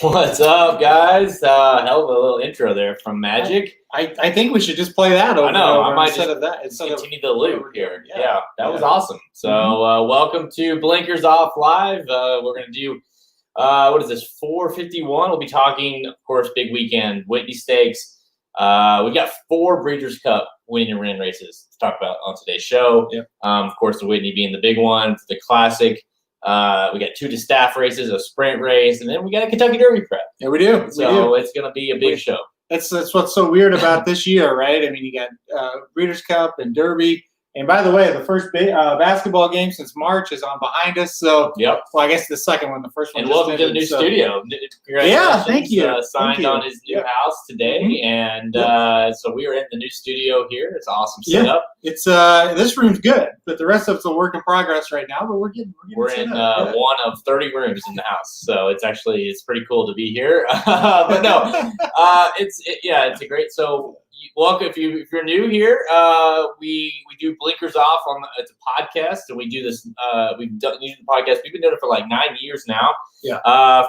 What's up, guys? Hell of a little intro there from Magic. I think we should just play that over. I know. Over I might instead just of that. Instead continue the loop here. Yeah, that was awesome. So welcome to Blinkers Off Live. We're going to do, what is this, 451? We'll be talking, of course, big weekend, Whitney Stakes. We've got 4 Breeders' Cup winning and running races to talk about on today's show. Yep. Of course, the Whitney being the big one, the Classic. We got 2 distaff races, a sprint race, and then we got a Kentucky Derby prep. Yeah, we do. So it's going to be a big show. That's what's so weird about this year, right? I mean, you got Breeders' Cup and Derby. And by the way, the first basketball game since March is on behind us. So, yep. Well, I guess the second one, the first one. And welcome to the new studio. Yeah, thank you. Signed on his new house today, and so we are in the new studio here. It's an awesome setup. It's this room's good, but the rest of it's a work in progress right now. But we're in one of 30 rooms in the house, so it's pretty cool to be here. But no, it's a great. So welcome if you're new here. We do Blinkers Off it's a podcast, and we do this. We've done the podcast. We've been doing it for like 9 years now. Yeah.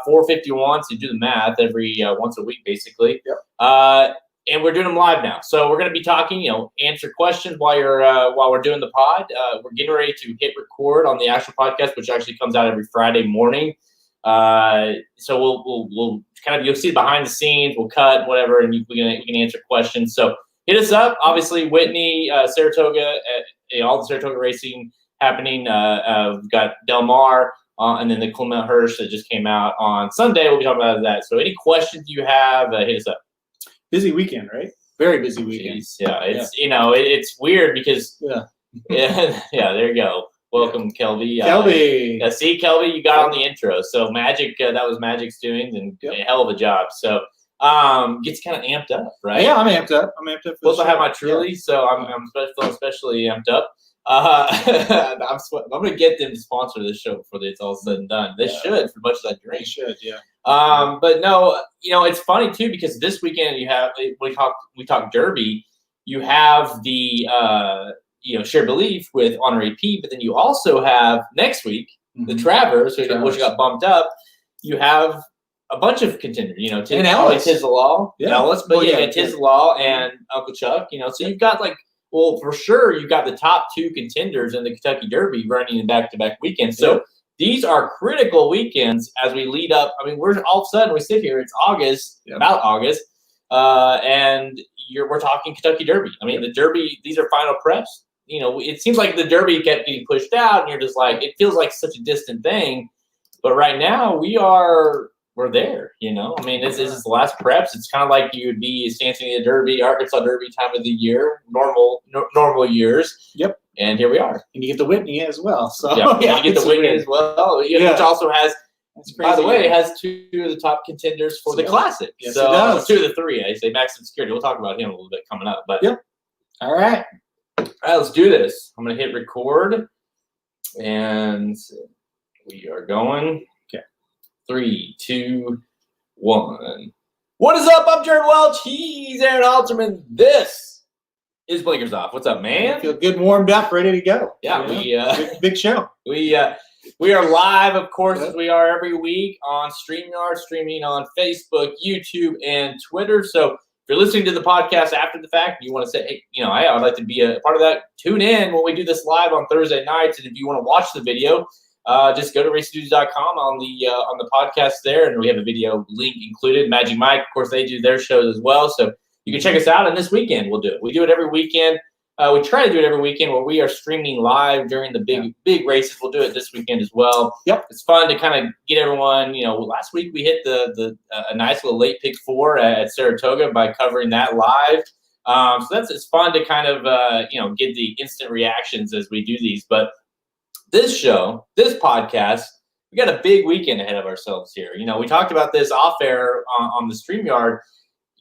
451. So you do the math every once a week, basically. Yep. And we're doing them live now. So we're going to be talking. Answer questions while we're doing the pod. We're getting ready to hit record on the actual podcast, which actually comes out every Friday morning. So we'll kind of, you'll see behind the scenes. We'll cut whatever, and we can answer questions. So hit us up. Obviously, Whitney, Saratoga, all the Saratoga racing happening. We've got Del Mar, and then the Clement Hirsch that just came out on Sunday. We'll be talking about that. So any questions you have, hit us up. Busy weekend, right? Very busy weekend. Jeez, yeah, it's weird because there you go. Welcome, Kelby. Kelby. See, Kelby, you got on the intro. So Magic, that was Magic's doing, and a hell of a job. So gets kind of amped up, right? Yeah, I'm amped up. Plus, I have my Truly, so I'm feeling especially amped up. I'm going to get them to sponsor this show before it's all said and done. They should, for much as I drink. They should, yeah. But no, it's funny too because this weekend we talk Derby. You have the Share Belief with Honor AP, but then you also have next week the Travers, which got bumped up. You have a bunch of contenders, and Ellis, Tiz-the-Law, Ellis, but you got Tiz-the-Law and Uncle Chuck, so you've got for sure you've got the top 2 contenders in the Kentucky Derby running in back-to-back weekends. So these are critical weekends as we lead up. I mean, we're all of a sudden we sit here, it's August, about August, and we're talking Kentucky Derby. I mean, the Derby, these are final preps. It seems like the Derby kept getting pushed out, and you're just like, it feels like such a distant thing. But right now we're there, I mean, this is the last preps. It's kind of like you would be Santa Anita Derby, Arkansas Derby time of the year, normal years. Yep. And here we are. And you get the Whitney as well. So you get the Whitney as well, which also has, by the way, it has 2 of the top contenders for the Classic. Yes, so it does. 2 of the 3, I say Maximum Security. We'll talk about him a little bit coming up. But All right, let's do this. I'm going to hit record, and we are going. 3, 2, 1. What is up? I'm Jared Welch. He's Aaron Alterman. This is Blinkers Off. What's up, man? I feel good and warmed up, ready to go. Yeah, big show. We are live, of course, as we are every week on StreamYard, streaming on Facebook, YouTube, and Twitter. So if you're listening to the podcast after the fact, you want to say, hey, I would like to be a part of that. Tune in when we do this live on Thursday nights, and if you want to watch the video, just go to racedudes.com on the podcast there, and we have a video link included. Magic Mike, of course, they do their shows as well, so you can check us out. And this weekend we'll do it. We do it every weekend. We try to do it every weekend where we are streaming live during the big races. We'll do it this weekend as well. Yep. It's fun to kind of get everyone, last week we hit a nice little late pick 4 at Saratoga by covering that live. So it's fun to kind of, get the instant reactions as we do these. But this podcast, we got a big weekend ahead of ourselves here. We talked about this off air on the StreamYard.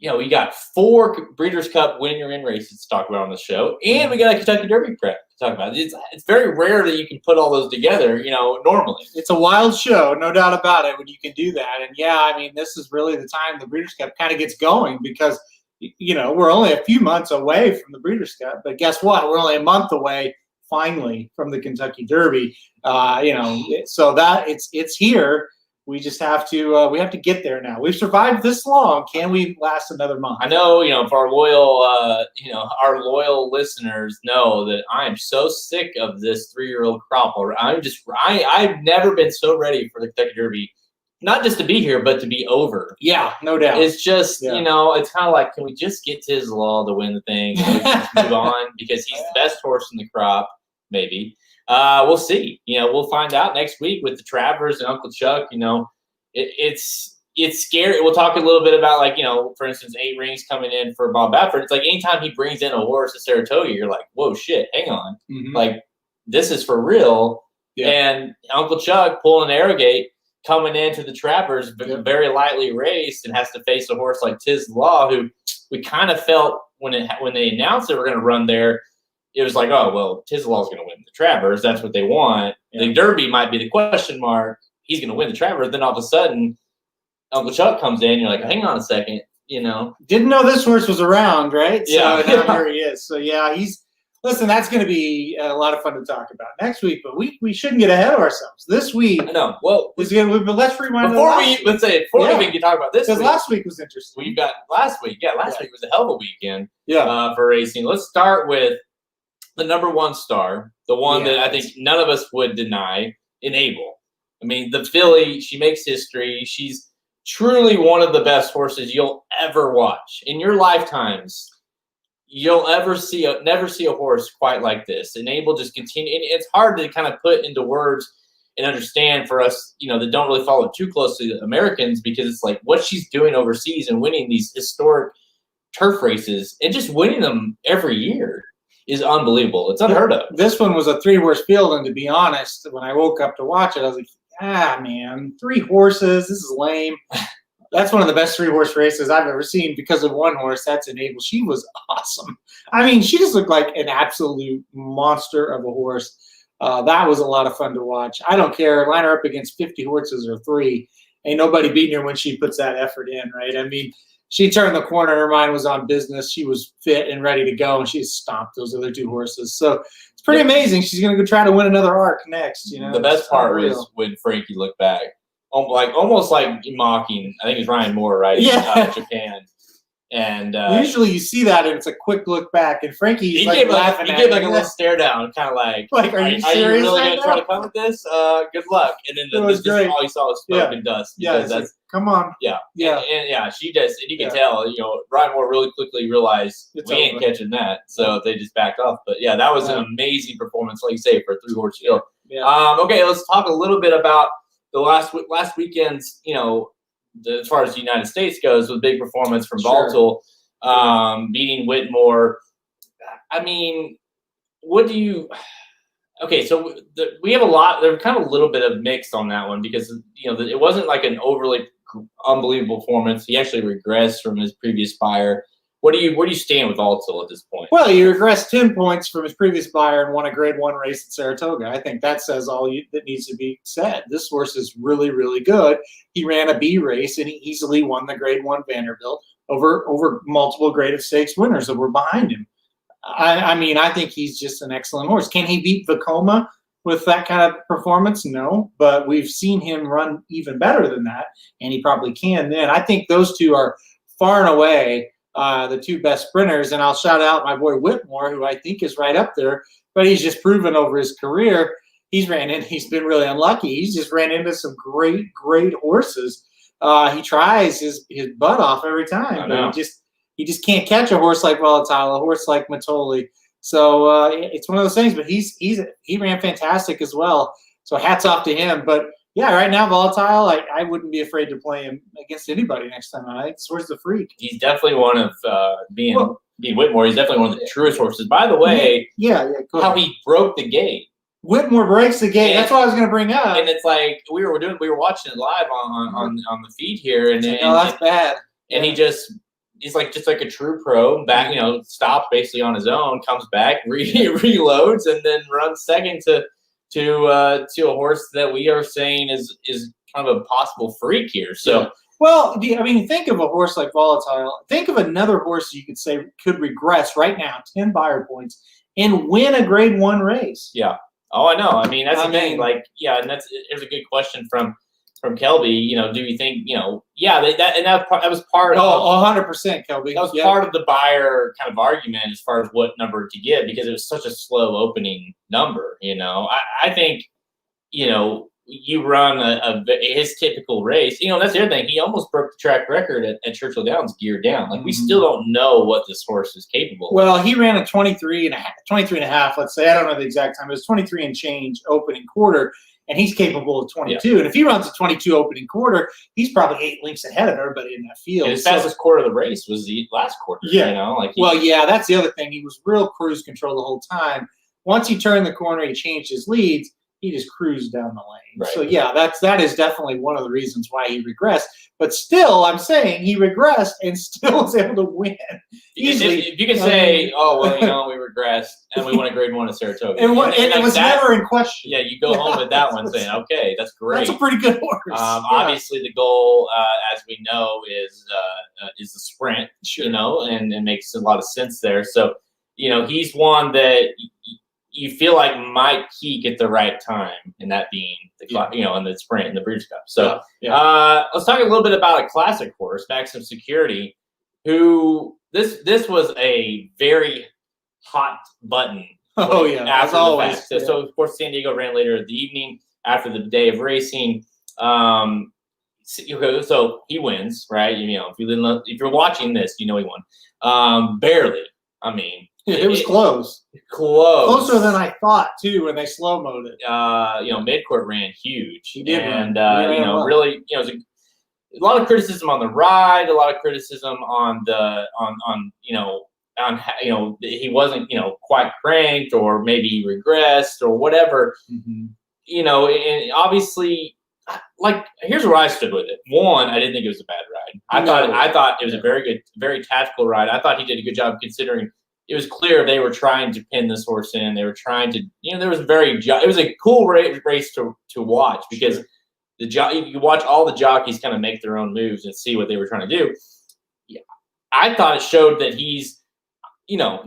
We got 4 Breeders' Cup win-your-in races to talk about on the show, and we got a Kentucky Derby prep to talk about. It's very rare that you can put all those together, normally. It's a wild show, no doubt about it, when you can do that. And, this is really the time the Breeders' Cup kind of gets going because, we're only a few months away from the Breeders' Cup. But guess what? We're only a month away, finally, from the Kentucky Derby. So that it's here. We just have to get there now. We've survived this long. Can we last another month? I know, for our loyal listeners know that I am so sick of this 3-year-old crop. I've never been so ready for the Kentucky Derby, not just to be here, but to be over. Yeah, no doubt. It's just, it's kind of like, can we just get Tiz Law to win the thing and we just move on because he's the best horse in the crop, maybe. We'll see. We'll find out next week with the Travers and Uncle Chuck. It's scary. We'll talk a little bit about, for instance, 8 Rings coming in for Bob Baffert. It's like anytime he brings in a horse to Saratoga, you're like, whoa, shit, hang on. Mm-hmm. Like, this is for real. Yeah. And Uncle Chuck pulling Arrogate coming into the Travers, very lightly raced, and has to face a horse like Tiz Law, who we kind of felt when they announced they were going to run there, it was like, oh, well, Tiz Law's going to win the Travers. That's what they want. Yeah. The Derby might be the question mark. He's going to win the Travers. Then all of a sudden, Uncle Chuck comes in. You're like, hang on a second, Didn't know this horse was around, right? Yeah. So now here he is. So, listen, that's going to be a lot of fun to talk about next week, but we shouldn't get ahead of ourselves. This week, I know. Well, but let's rewind. Before we can talk about this, because last week was interesting. We've got last week. Yeah, last week was a hell of a weekend. Yeah. For racing. Let's start with the number 1 star, the one that I think none of us would deny, Enable. I mean, the filly, she makes history. She's truly one of the best horses you'll ever watch in your lifetimes. You'll never see a horse quite like this. Enable just continue. And it's hard to kind of put into words and understand for us, that don't really follow too closely Americans, because it's like what she's doing overseas and winning these historic turf races and just winning them every year is unbelievable. It's unheard of. This one was a 3-horse field, and to be honest, when I woke up to watch it, I was like, man, 3 horses. This is lame. That's one of the best 3-horse races I've ever seen because of one horse. That's Enable. She was awesome. I mean, she just looked like an absolute monster of a horse. That was a lot of fun to watch. I don't care. Line her up against 50 horses or 3. Ain't nobody beating her when she puts that effort in, right? I mean, she turned the corner. Her mind was on business. She was fit and ready to go, and she stomped those other 2 horses. So it's pretty amazing. She's going to go try to win another arc next. The best part was when Frankie looked back, almost like mocking. I think it's Ryan Moore, right? Yeah. Japan. And usually you see that, and it's a quick look back. And Frankie's laughing. He gave a little stare down, kind of like, are you serious? Are you really going to try to come with this? Good luck. And then all you saw was smoke and dust. Yeah, that's come on. Yeah. And she just, and you can tell, Ryan Moore really quickly realized we ain't catching that. So they just backed off. But that was an amazing performance, like you say, for a 3-horse field. Yeah. Okay, let's talk a little bit about the last weekend's, as far as the United States goes, with big performance from Baltul, beating Whitmore. I mean, what do you? Okay, so we have a lot. There's kind of a little bit of mixed on that one because it wasn't like an overly unbelievable performance. He actually regressed from his previous buyer. Where do you stand with Baltul at this point? Well, he regressed 10 points from his previous buyer and won a Grade 1 race at Saratoga. I think that says all that needs to be said. This horse is really, really good. He ran a B race, and he easily won the Grade 1 Vanderbilt over multiple graded stakes winners that were behind him. I mean, I think he's just an excellent horse. Can he beat Vekoma with that kind of performance? No, but we've seen him run even better than that, and he probably can then. I think those 2 are far and away the 2 best sprinters, and I'll shout out my boy Whitmore, who I think is right up there, but he's just proven over his career he's been really unlucky. He's just ran into some great horses. He tries his butt off every time, but he just can't catch a horse like Volatile, a horse like Matoli. So it's one of those things. But he ran fantastic as well. So hats off to him. But yeah, right now Volatile, I wouldn't be afraid to play him against anybody next time. I think this horse is a freak. He's definitely one of being Whitmore. He's definitely one of the truest horses. By the way, how he broke the gate. Whitmore breaks the gate. That's what I was going to bring up. And it's like we were watching it live on the feed here, and that's bad. And he's like just like a true pro. Back, stops basically on his own, comes back, reloads, and then runs second to a horse that we are saying is kind of a possible freak here. So. Well, think of a horse like Volatile. Think of another horse you could say could regress right now, 10 buyer points, and win a Grade 1 race. Yeah. Oh, I know. That's the thing. And there's a good question from Kelby. Do you think, that was part of 100%, Kelby. That was part of the buyer kind of argument as far as what number to give, because it was such a slow opening number. I think, you run his typical race. That's the other thing. He almost broke the track record at Churchill Downs geared down. We still don't know what this horse is capable of. Well, he ran a 23 and a half, let's say. I don't know the exact time. It was 23 and change opening quarter, and he's capable of 22. Yeah. And if he runs a 22 opening quarter, he's probably 8 lengths ahead of everybody in that field. And his fastest quarter of the race was the last quarter. Yeah. That's the other thing. He was real cruise control the whole time. Once he turned the corner, he changed his leads. He just cruised down the lane. Right. So that is definitely one of the reasons why he regressed. But still, I'm saying he regressed and still was able to win easily. If you can say, we regressed and we won a Grade 1 at Saratoga, and it was never in question. Yeah, you go home with that one saying, okay, that's great. That's a pretty good horse. Obviously, the goal, as we know, is the sprint. Sure. And makes a lot of sense there. So, he's one that you feel like might peak at the right time, and that being in the sprint in the Breeders' Cup. So let's talk a little bit about a classic horse, Maximum Security, who this was a very hot button. Oh yeah, as always. So of course, San Diego ran later in the evening after the day of racing. So he wins, right? If you're watching this, he won. Barely. It was close. Closer than I thought too when they slow-moed it. Midcourt ran huge. He did, and really, it was a lot of criticism on the ride, a lot of criticism on he wasn't quite cranked, or maybe he regressed or whatever. Mm-hmm. And obviously, here's where I stood with it. One, I didn't think it was a bad ride. I thought it was a very good, very tactical ride. I thought he did a good job considering. It was clear they were trying to pin this horse in. They were trying to, there was it was a cool race to watch, because you watch all the jockeys kind of make their own moves and see what they were trying to do. Yeah. I thought it showed that he's,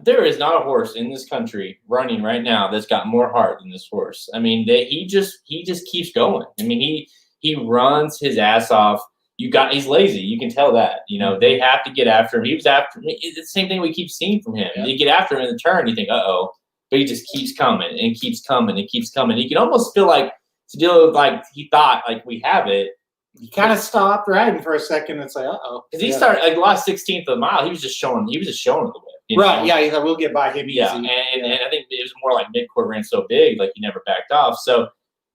there is not a horse in this country running right now that's got more heart than this horse. He just keeps going. He runs his ass off. He's lazy. You can tell that. They have to get after him. He was after me. It's the same thing we keep seeing from him. Yeah. You get after him in the turn, you think, uh-oh. But he just keeps coming and keeps coming and keeps coming. You can almost feel like to deal with, he thought, we have it. He kind of stopped riding for a second and say, uh-oh. Because he started, the last 16th of the mile, he was just showing the whip. Right, yeah, he's like, we'll get by him easy. Yeah, and I think it was more like Midcourt ran so big, he never backed off. So,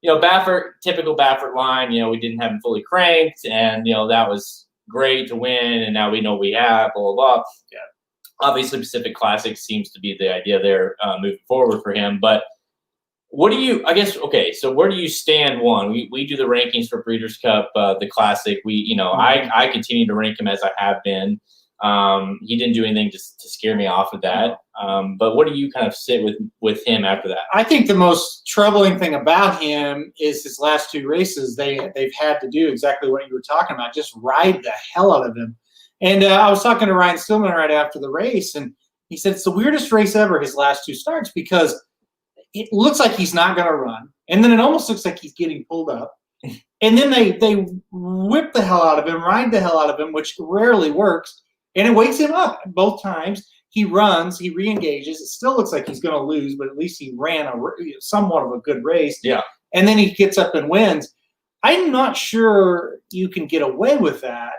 Baffert, typical Baffert line, we didn't have him fully cranked, and, that was great to win, and now we know we have, blah, blah, blah. Yeah. Obviously, Pacific Classic seems to be the idea there moving forward for him, but what do you, so where do you stand? One, we do the rankings for Breeders' Cup, the Classic. I continue to rank him as I have been. He didn't do anything to scare me off of that. But what do you kind of sit with him after that? I think the most troubling thing about him is his last 2 races. They've had to do exactly what you were talking about, just ride the hell out of him. And I was talking to Ryan Stillman right after the race, and he said it's the weirdest race ever, his last 2 starts, because it looks like he's not going to run, and then it almost looks like he's getting pulled up. And then they whip the hell out of him, ride the hell out of him, which rarely works. And it wakes him up both times. He runs, he re-engages. It still looks like he's going to lose, but at least he ran somewhat of a good race. Yeah. And then he gets up and wins. I'm not sure you can get away with that,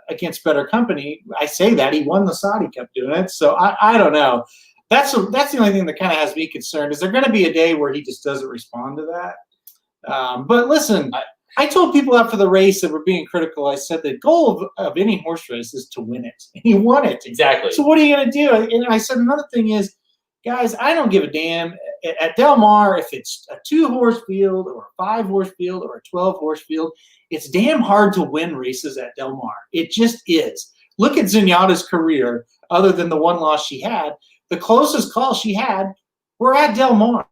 against better company. I say that. He won the Saudi Cup doing it. So I don't know. That's the only thing that kind of has me concerned. Is there going to be a day where he just doesn't respond to that? But listen, I told people after the race that were being critical, I said the goal of any horse race is to win it. And he won it. Exactly. So what are you going to do? And I said another thing is, guys, I don't give a damn at Del Mar if it's a 2-horse field or a 5-horse field or a 12-horse field. It's damn hard to win races at Del Mar. It just is. Look at Zenyatta's career, other than the one loss she had. The closest calls she had were at Del Mar,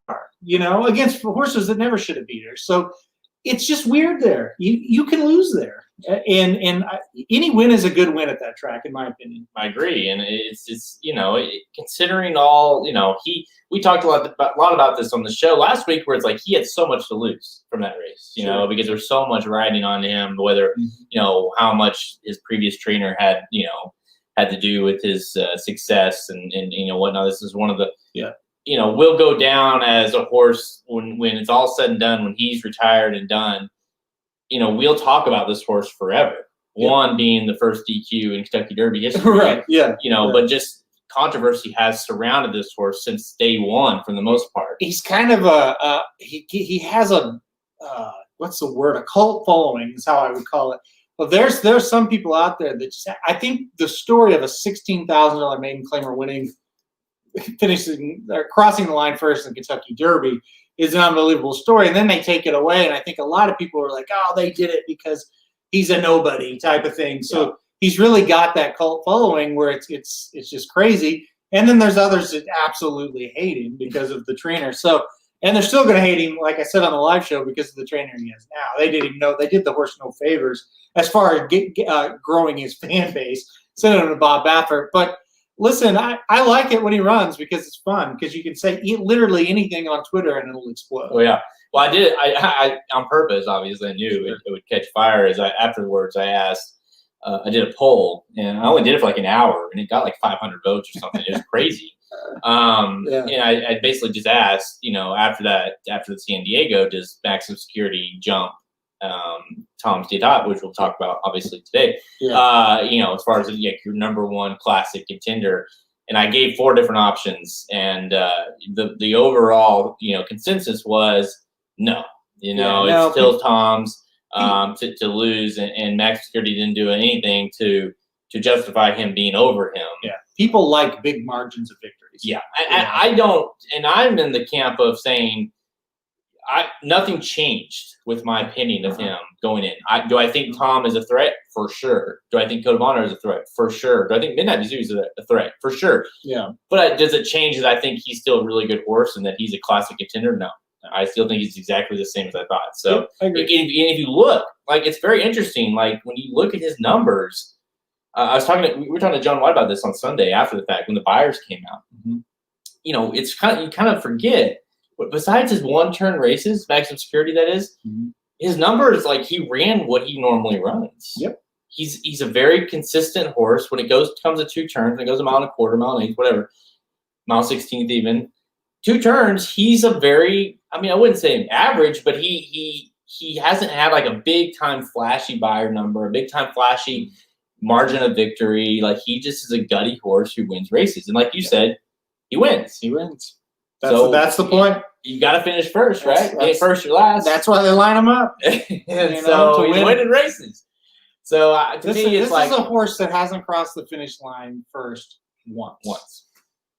against horses that never should have beat her. So it's just weird there. You can lose there. And any win is a good win at that track, in my opinion. I agree, and it's considering all we talked a lot about this on the show last week, where it's like he had so much to lose from that race, because there's so much riding on him, whether how much his previous trainer had to do with his success and whatnot. This is one of the will go down as a horse when it's all said and done, when he's retired and done. We'll talk about this horse forever. Yeah. One being the first DQ in Kentucky Derby history. Right, yeah. But just controversy has surrounded this horse since day one for the most part. He's kind of he has a what's the word? A cult following is how I would call it. Well, there's some people out there that just, I think the story of a $16,000 maiden claimer winning, finishing or crossing the line first in the Kentucky Derby is an unbelievable story. And then they take it away. And I think a lot of people are like, oh, they did it because he's a nobody type of thing. So he's really got that cult following where it's just crazy. And then there's others that absolutely hate him because of the trainer. So, and they're still going to hate him, like I said on the live show, because of the trainer he has now. They did the horse no favors as far as growing his fan base, sending him to Bob Baffert. But listen, I like it when he runs because it's fun, because you can say literally anything on Twitter and it'll explode. Oh, yeah. Well, I did I on purpose, obviously. I knew it would catch fire. Afterwards, I asked, I did a poll, and I only did it for like an hour, and it got like 500 votes or something. It was crazy. And I basically just asked, after the San Diego, does maximum security jump Tom's Diatot, which we'll talk about obviously today. As far as your number one classic contender, and I gave 4 different options, and the overall consensus was no. It's still Tom's to lose, and max security didn't do anything to justify him being over him. Yeah, people like big margins of victories. Yeah, I don't, and I'm in the camp of saying nothing changed with my opinion of him going in. Do I think Tom is a threat? For sure. Do I think Code of Honor is a threat? For sure. Do I think Midnight Mizzou is a threat? For sure. Yeah. But does it change that I think he's still a really good horse and that he's a classic contender? No. I still think he's exactly the same as I thought. So if you look, like, it's very interesting. Like, when you look at his numbers, we were talking to John White about this on Sunday after the fact when the buyers came out. Mm-hmm. It's you kind of forget. But besides his one-turn races, maximum security that is, his numbers, like, he ran what he normally runs. Yep. He's a very consistent horse. When it comes to 2 turns, when it goes a mile and a quarter, mile and 1/8, whatever, mile 16th even, 2 turns, he's a very, I wouldn't say an average, but he hasn't had like a big-time flashy buyer number, a big-time flashy margin of victory. Like, he just is a gutty horse who wins races. And like you said, he wins. He wins. That's the point. You got to finish first, right? Ain't first or last. That's why they line him up. So he's winning races. So to me, it's like, this is a horse that hasn't crossed the finish line first once.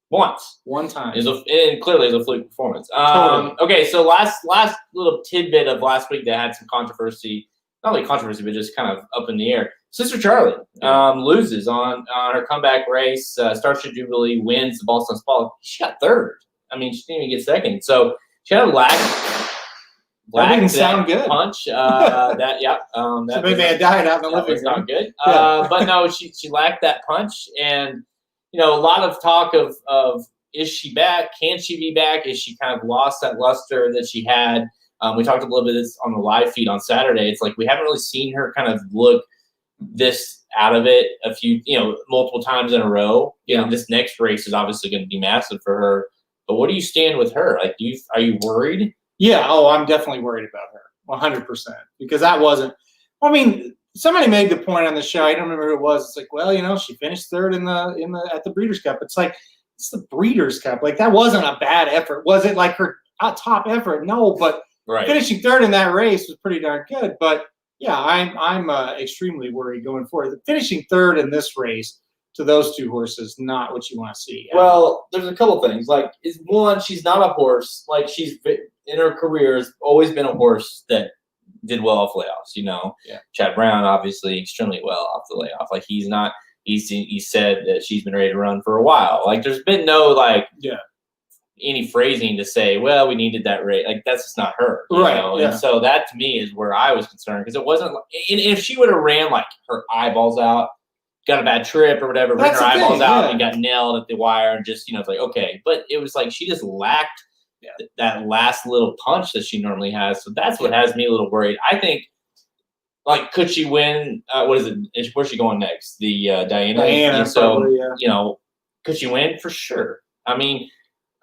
One time. And clearly is a fluke performance. Totally. Okay, so last little tidbit of last week that had some controversy. Not only controversy, but just kind of up in the air. Sister Charlie loses on her comeback race. Starship Jubilee wins the Boston Spall. She got 3rd. She didn't even get 2nd. So she had a that didn't sound good. Punch. So maybe I died out in the living room. Not good. But no, she lacked that punch. And, a lot of talk of is she back? Can she be back? Is she kind of lost that luster that she had? We talked a little bit of this on the live feed on Saturday. It's like we haven't really seen her kind of look this out of it multiple times in a row. This next race is obviously going to be massive for her. But what do you stand with her? Like, are you worried? Yeah. Oh, I'm definitely worried about her, 100%. Because that wasn't. I mean, somebody made the point on the show. I don't remember who it was. It's like, well, she finished third at the Breeders' Cup. It's like, it's the Breeders' Cup. Like, that wasn't a bad effort. Was it like her top effort? No, but finishing third in that race was pretty darn good. But yeah, I'm extremely worried going forward. Finishing third in this race to those two horses, not what you want to see. Well, there's a couple things. Like, one, she's not a horse. Like, she's in her career has always been a horse that did well off layoffs. Chad Brown obviously extremely well off the layoff. Like, he's not. He said that she's been ready to run for a while. Like, there's been no any phrasing to say, well, we needed that race. Like, that's just not her, you know? And so that to me is where I was concerned, because it wasn't. And if she would have ran like her eyeballs out, got a bad trip or whatever, ran her eyeballs out and got nailed at the wire, and just it's like, okay. But it was like she just lacked that last little punch that she normally has. So that's what has me a little worried. I think. Like, could she win? What is it? Where's she going next? The Diana. Diana. So probably, could she win? For sure. I mean,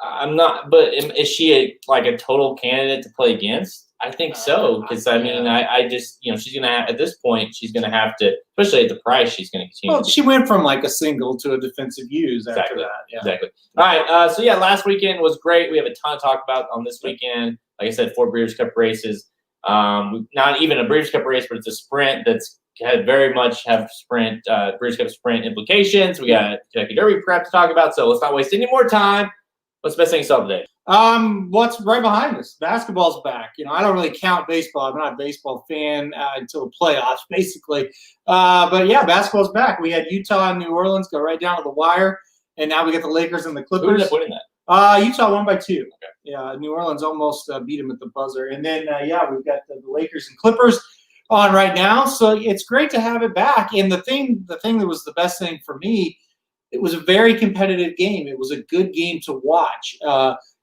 I'm not. But is she a total candidate to play against? I think so, because I just she's gonna have, at this point, she's gonna have to, especially at the price, she's gonna continue. Well, she went from like a single to a defensive use after that. Yeah. Exactly. All right. So last weekend was great. We have a ton to talk about on this weekend. Like I said, 4 Breeders' Cup races. Not even a Breeders' Cup race, but it's a sprint that's very much have Breeders' Cup sprint implications. We got Kentucky Derby prep to talk about, so let's not waste any more time. What's the best thing you saw today? What's right behind us? Basketball's back. I don't really count baseball. I'm not a baseball fan until the playoffs, basically. But yeah, basketball's back. We had Utah and New Orleans go right down to the wire, and now we get the Lakers and the Clippers. Who ended up winning that? Utah won by 2. Okay. Yeah, New Orleans almost beat them at the buzzer. And then, we've got the Lakers and Clippers on right now. So it's great to have it back. And the thing that was the best thing for me, it was a very competitive game. It was a good game to watch.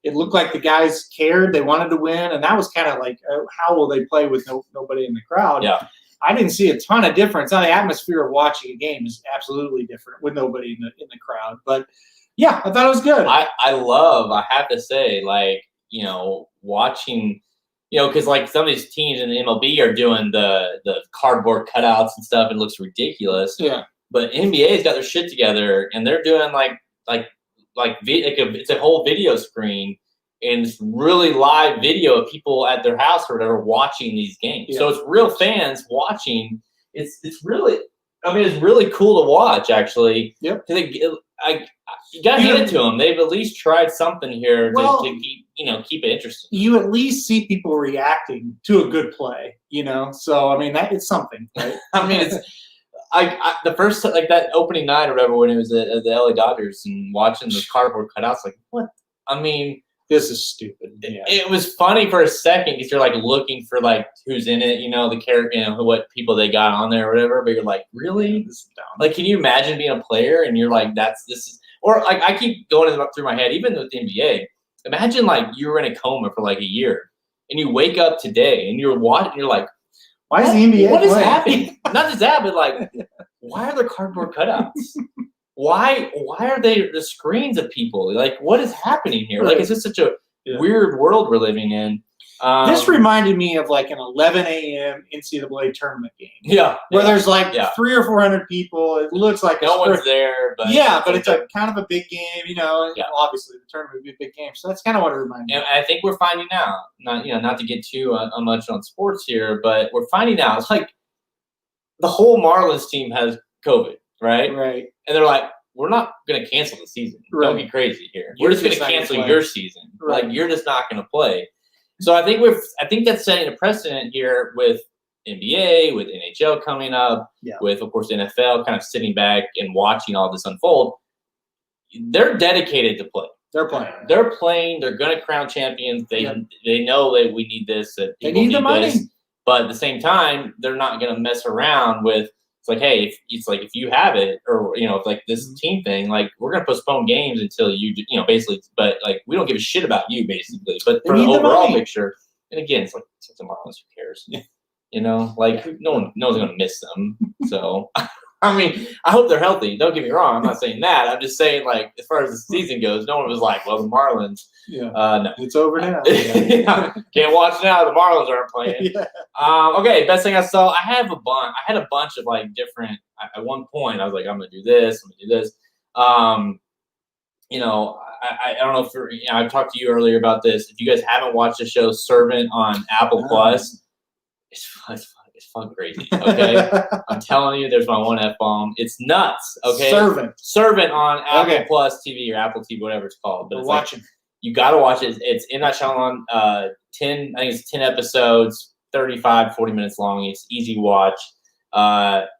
It looked like the guys cared. They wanted to win. And that was kind of like, how will they play with nobody in the crowd? Yeah. I didn't see a ton of difference. Now, the atmosphere of watching a game is absolutely different with nobody in the crowd. But yeah, I thought it was good. I have to say, watching, because like some of these teams in the MLB are doing the cardboard cutouts and stuff, and it looks ridiculous. Yeah. But NBA's got their shit together, and they're doing it's a whole video screen, and it's really live video of people at their house or whatever watching these games. Yeah. So it's real fans watching. It's really, it's really cool to watch, actually. Yep. You got to hand it to them. They've at least tried something here to keep it interesting. You at least see people reacting to a good play, So it's something, right? It's the first that opening night or whatever when it was the LA Dodgers and watching the cardboard cutouts, like what? This is stupid. Yeah. It was funny for a second because you're looking for who's in it, the character, what people they got on there or whatever. But you're like, really? This is dumb. Can you imagine being a player and you're like, I keep going through my head, even with the NBA. Imagine you were in a coma for a year and you wake up today and you're watching. You're like, why is the NBA? What is happening? Not just that, but why are there cardboard cutouts? Why are they the screens of people? What is happening here? Right. It's just such a weird world we're living in. This reminded me of an 11 a.m. NCAA tournament game. Yeah. Where there's 300 or 400 people. It looks like no one's there. But but it's kind of a big game, Obviously, the tournament would be a big game. So that's kind of what it reminded me. And I think we're finding out, not to get too much on sports here, but we're finding out it's the whole Marlins team has COVID, right? Right. And they're like, we're not going to cancel the season. Right. Don't be crazy here. We're just going to cancel your season. Right. You're just not going to play. So I think that's setting a precedent here with NBA, with NHL coming up, with, of course, NFL kind of sitting back and watching all this unfold. They're dedicated to play. They're playing. They're playing. They're going to crown champions. They know that we need this. That they need the money. This. But at the same time, they're not going to mess around with. It's hey, if you have it, or this team thing, we're gonna postpone games until you basically. But we don't give a shit about you basically. But for the overall picture, and again, it's a Marlins, who cares? You know, like no one's gonna miss them. So, I mean, I hope they're healthy. Don't get me wrong. I'm not saying that. I'm just saying, like, as far as the season goes, no one was like, well, the Marlins. Yeah. No, it's over now. Yeah. Can't watch now. The Marlins aren't playing. Yeah. Okay, best thing I saw. I had a bunch of like different. At one point, I was like, I'm gonna do this. I'm gonna do this. You know, I don't know if I've talked to you earlier about this. If you guys haven't watched the show Servant on Apple Plus, it's fun crazy. Okay, I'm telling you, there's my one F-bomb. It's nuts. Okay, Servant on Apple Plus TV or Apple TV, whatever it's called. But it's watching. You got to watch it. It's in that Shyamalan. 10. I think it's 10 episodes, 35, 40 minutes long. It's easy watch.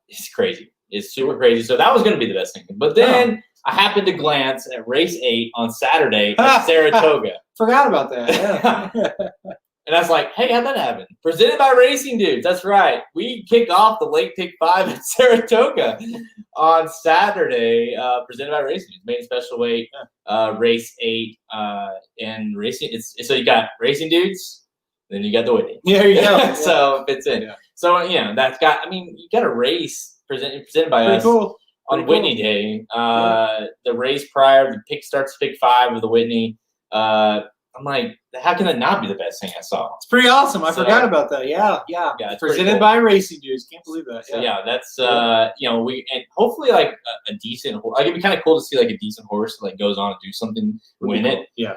It's crazy. It's super crazy. So that was going to be the best thing. But then I happened to glance at race 8 on Saturday at Saratoga. Forgot about that. Yeah. And I was like, hey, how'd that happen? Presented by Racing Dudes. That's right. We kicked off the late pick 5 at Saratoga on Saturday. Presented by Racing Dudes. Main special weight, race 8, and racing. So you got Racing Dudes, then you got the Whitney. Yeah, there you go. So it fits in. Yeah. So, that's got, I mean, you got a race presented by us on Whitney Day. The race prior, the pick starts pick 5 with the Whitney. I'm like, how can that not be the best thing I saw? It's pretty awesome. I forgot about that. Yeah. It's presented by Racing Dudes. Can't believe that. So that's we and hopefully like a decent horse. Like it'd be kind of cool to see like a decent horse that like goes on to do something, win it. Yeah.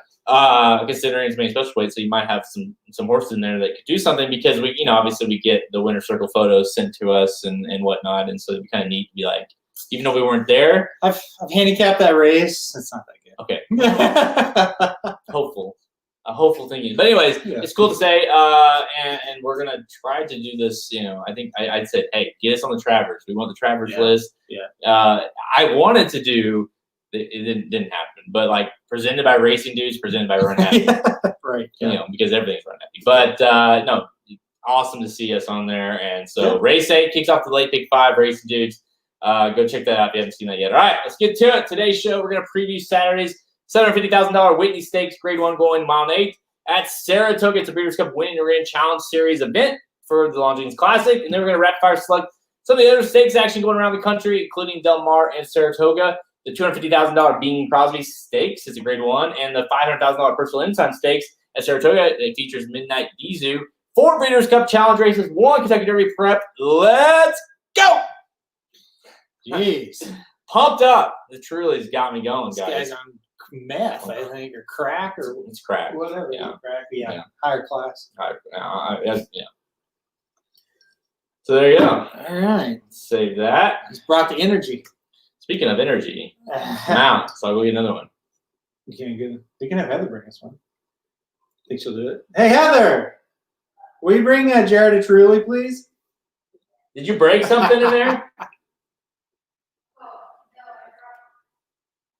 Considering it's main special weight, so you might have some horses in there that could do something because we obviously we get the winner's circle photos sent to us and whatnot, and so it'd be kind of neat to be like, even though we weren't there. I've handicapped that race. It's not that good. Okay. Hopeful thinking. But anyways, it's cool to say, and we're going to try to do this, I think I'd said, hey, get us on the Travers. We want the Travers list. Yeah. I wanted to do, it didn't happen, but like presented by Racing Dudes, presented by Run Happy. Right. Because everything's Run Happy. But no, awesome to see us on there. And so race 8 kicks off the late pick 5, Racing Dudes. Go check that out if you haven't seen that yet. All right, let's get to it. Today's show, we're going to preview Saturday's $750,000 Whitney Stakes Grade 1 going mile 8 at Saratoga. It's a Breeders' Cup Winning Arena Challenge Series event for the Longines Classic. And then we're going to rapid fire select some of the other stakes action going around the country, including Mar and Saratoga. The $250,000 Bing Crosby Stakes is a Grade 1. And the $500,000 Personal Ensign Stakes at Saratoga. It features Midnight Gizu. 4 Breeders' Cup Challenge races, 1 Kentucky Derby prep. Let's go! Jeez. Pumped up. It truly has got me going, guys. This guy's on meth, I think, or crack, or it's crack. Whatever. Yeah. Crack. Yeah. Higher class. So there you go. All right. Save that. It's brought the energy. Speaking of energy, Mount. So I'll go get another one. You can't get it. We can have Heather bring us one. Think she'll do it? Hey, Heather! Will you bring Jared a Truly, please? Did you break something in there?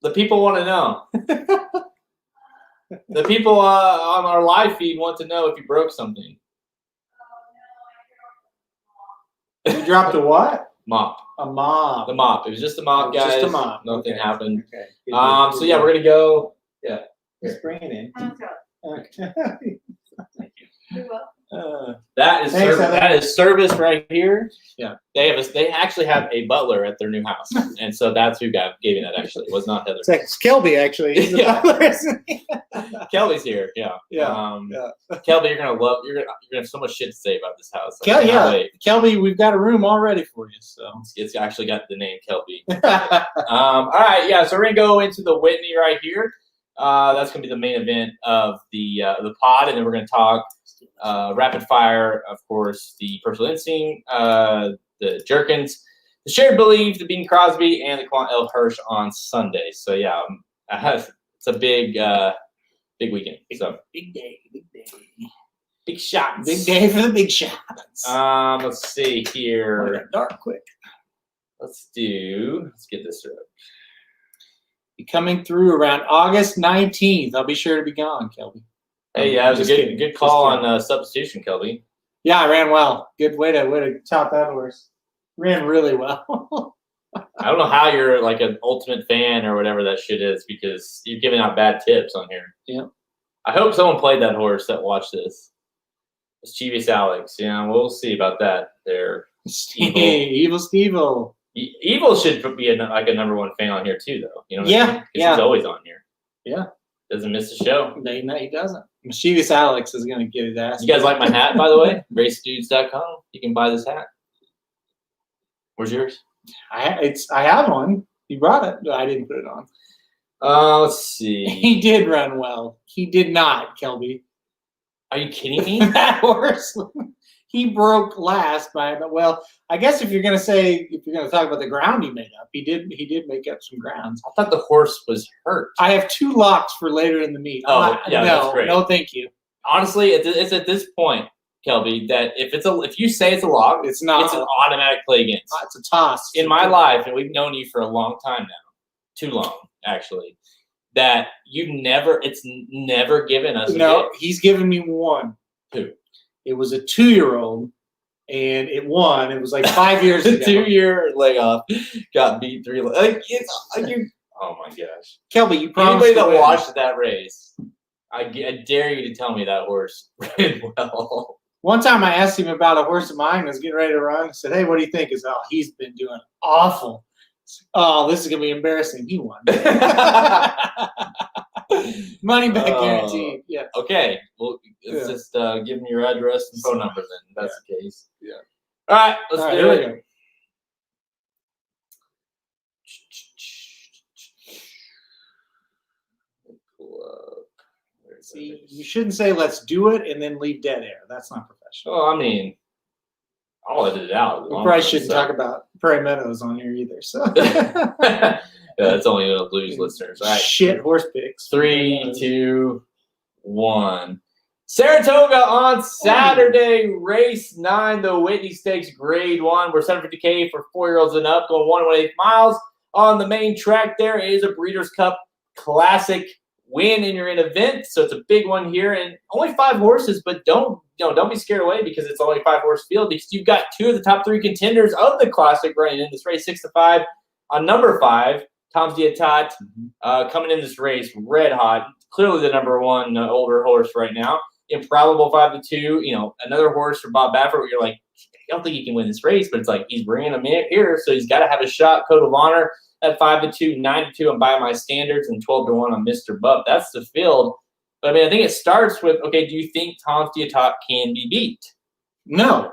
The people want to know. The people on our live feed want to know if you broke something. You dropped a what? Mop. A mop. The mop. It was just a mop, guys. Just a mop. Nothing happened. Okay. So yeah, we're gonna go. Yeah. Just bring it in. Okay. Thank you. You're welcome. That is service right here. Yeah. They actually have a butler at their new house, and so that's who gave me that. Actually, it was not Heather. It's Kelby actually. He's the butler. Kelby's here. Yeah. Kelby, you're gonna have so much shit to say about this house. Kelby, we've got a room all ready for you. So it's actually got the name Kelby. All right. Yeah. So we're gonna go into the Whitney right here. That's gonna be the main event of the pod, and then we're gonna talk. Rapid fire, of course, the Personal Instinct, the Jerkins, the Shared Belief, the Bing Crosby, and the Quant L. Hirsch on Sunday. So yeah, it's a big weekend. So big day, big shots, big day for the big shots. Let's see here. Dark quick. Let's get this through. Be coming through around August 19th. I'll be sure to be gone, Kelby. Hey, yeah, it was a good call on substitution, Kelby. Yeah, I ran well. Good way to top that horse. Ran really well. I don't know how you're like an ultimate fan or whatever that shit is because you're giving out bad tips on here. Yeah. I hope someone played that horse that watched this. Mischievous Alex. Yeah, we'll see about that. There, Evil Steve-O. Evil should be like a number one fan on here too, though. You know what I mean? 'Cause he's always on here. Yeah. Doesn't miss a show. No, he doesn't. Mischievous Alex is going to get his ass. You guys like my hat, by the way? RaceDudes.com. You can buy this hat. Where's yours? I have one. You brought it. No, I didn't put it on. Let's see. He did run well. He did not, Kelby. Are you kidding me? That horse. He broke last by, well, I guess if you're going to talk about the ground he made up, he did make up some grounds. I thought the horse was hurt. I have 2 locks for later in the meet. That's great. No, thank you. Honestly, it's at this point, Kelby, that if you say it's a lock, it's not. It's an automatic play against. It's a toss. In my life, and we've known you for a long time now, too long actually, that it's never given us. No, he's given me one. 2. It was a 2-year-old, and it won. It was like 5 years ago. 2-year leg off, got beat 3. Like oh my gosh, Kelby, you promised. Anybody that watched that race, I dare you to tell me that horse ran well. One time I asked him about a horse of mine that was getting ready to run. I said, "Hey, what do you think?" He said, "Oh, he's been doing awful. Oh, this is gonna be embarrassing." He won. Money back guaranteed. Yeah. Okay. Well, let's just give me your address and phone number then. If that's the case. Yeah. All right. Let's do it. See, you shouldn't say "let's do it" and then leave dead air. That's not professional. Well, I mean, I'll edit it out. We probably shouldn't talk about Prairie Meadows on here either. So. Yeah, that's only going to lose listeners. All right. Shit horse picks. 3, 2, 1. Saratoga on Saturday, race 9, the Whitney Stakes Grade 1. We're 750K for 4-year-olds and up, going 1.8 miles. On the main track there is a Breeders' Cup Classic win in your event, so it's a big one here. And only 5 horses, but don't be scared away because it's only a 5-horse field, because you've got 2 of the top 3 contenders of the Classic running in this race, 6-5 on number 5. Tom's Dietat coming in this race red hot. Clearly the number 1 older horse right now. Improbable 5-2. Another horse for Bob Baffert where you're like, I don't think he can win this race, but it's like he's bringing him in here, so he's got to have a shot. Code of Honor at 5-2, 9-2 on By My Standards, and 12-1 on Mr. Buff. That's the field. But I mean, I think it starts with, okay, do you think Tom's Dietat can be beat? No.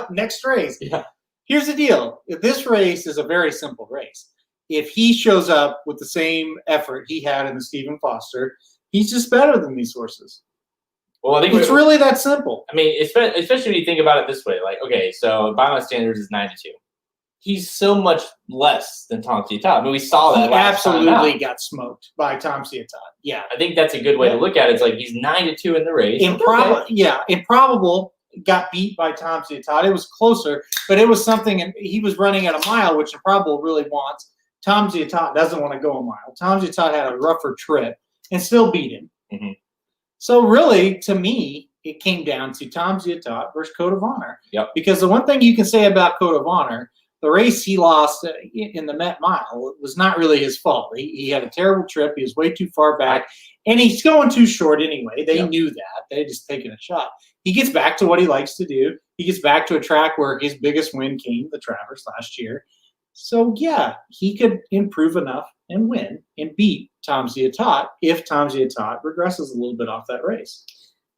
Next race. Yeah. Here's the deal. This race is a very simple race. If he shows up with the same effort he had in the Stephen Foster, he's just better than these horses. Well, I think it's really that simple. I mean, especially when you think about it this way. Like, okay, so By My Standards is 92. He's so much less than Tom Dietat. I mean, we saw that. He absolutely got smoked by Tom Dietat. Yeah. I think that's a good way to look at it. It's like he's 9-2 in the race. Improbable got beat by Tom Dietat. It was closer, but it was something, and he was running at a mile, which Improbable really wants. Tom Dietat doesn't want to go a mile. Tom Dietat had a rougher trip and still beat him. Mm-hmm. So really, to me, it came down to Tom Dietat versus Code of Honor. Yep. Because the one thing you can say about Code of Honor, the race he lost in the Met Mile was not really his fault. He had a terrible trip. He was way too far back, and he's going too short anyway. They knew that. They just taken a shot. He gets back to what he likes to do. He gets back to a track where his biggest win came, the Travers last year. So, yeah, he could improve enough and win and beat Tom Dietat if Tom Dietat regresses a little bit off that race.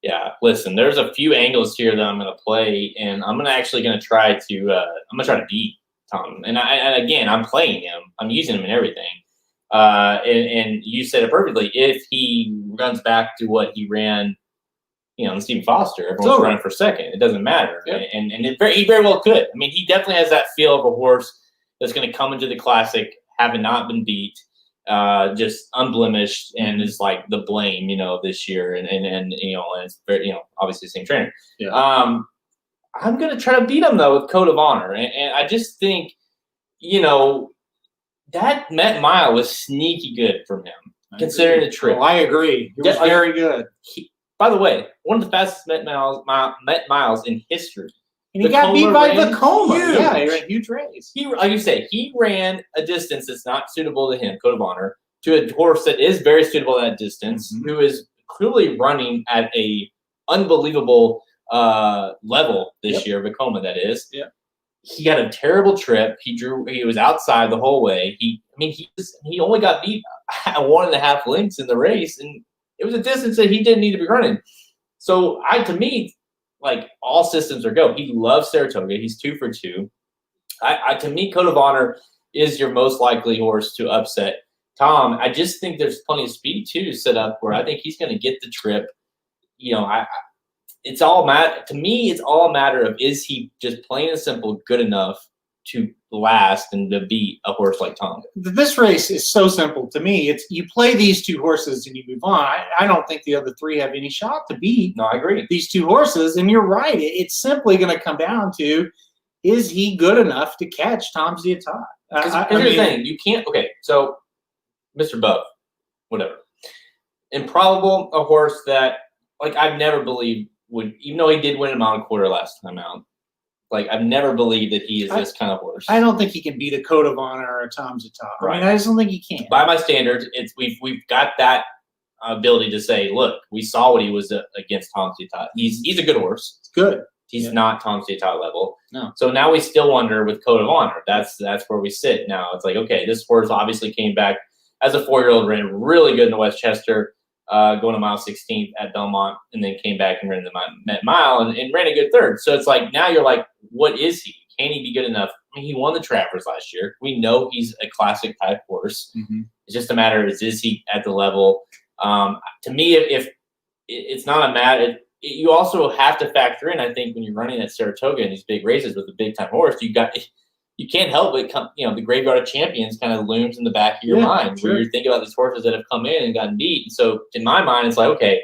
Yeah, listen, there's a few angles here that I'm going to play, and I'm actually going to try to beat Tom. And again, I'm playing him. I'm using him in everything. And you said it perfectly. If he runs back to what he ran, in Stephen Foster, everyone's running for second. It doesn't matter. Yep. And he very well could. I mean, he definitely has that feel of a horse that's going to come into the Classic having not been beat, just unblemished, and is like the blame, this year. And it's very, obviously the same trainer. Yeah. I'm going to try to beat him, though, with Code of Honor. And I just think, that Met Mile was sneaky good from him, considering the trip. Oh, I agree. It was very good. By the way, one of the fastest Met Miles in history. And he got beat by Vekoma. Yeah, he ran a huge race. Like you say, he ran a distance that's not suitable to him, Code of Honor, to a horse that is very suitable at that distance, who is clearly running at a unbelievable level this year, Vekoma, that is. Yeah. He had a terrible trip. He was outside the whole way. He only got beat 1.5 lengths in the race, and it was a distance that he didn't need to be running. So to me, like, all systems are go. He loves Saratoga. He's 2 for 2. To me, Code of Honor is your most likely horse to upset Tom. I just think there's plenty of speed too set up where I think he's going to get the trip. You know, it's all to me, it's all a matter of, is he just plain and simple good enough to last and to beat a horse like Tom? This race is so simple to me. It's you play these 2 horses and you move on. I don't think the other 3 have any shot to beat. No, I agree. These 2 horses, and you're right. It's simply going to come down to, is he good enough to catch Tom Zietat? Here's the thing. You can't. Okay, so Mr. Buff, whatever. Improbable, a horse that, like, I've never believed would, even though he did win a mile and quarter last time out, like, I've never believed that he is this kind of horse. I don't think he can beat a Code of Honor or a Tom Zietat. Right. I mean, I just don't think he can. By my standards, we've got that ability to say, look, we saw what he was against Tom Zietat. He's a good horse. It's good. He's not Tom Zietat level. No. So now we still wonder with Code of Honor. That's where we sit now. It's like, okay, this horse obviously came back as a 4-year-old, ran really good in the Westchester, going to mile 16th at Belmont, and then came back and ran the Met Mile and ran a good 3rd. So it's like, now you're like, what is he? Can he be good enough? I mean, he won the Travers last year. We know he's a classic type horse. Mm-hmm. It's just a matter of, is he at the level? To me, if it's not a matter, you also have to factor in, I think, when you're running at Saratoga in these big races with a big time horse, you can't help but the graveyard of champions kind of looms in the back of your mind, where you're thinking about these horses that have come in and gotten beat. And so in my mind, it's like, okay,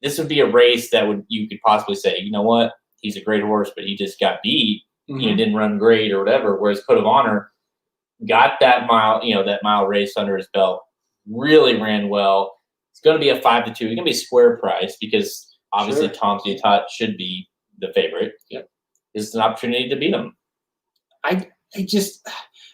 this would be a race that you could possibly say, you know what, he's a great horse, but he just got beat, didn't run great or whatever. Whereas Code of Honor got that mile race under his belt, really ran well. It's going to be a 5 to 2. It's going to be a square price because obviously Tom Zietat should be the favorite. Yep. It's an opportunity to beat him. I just,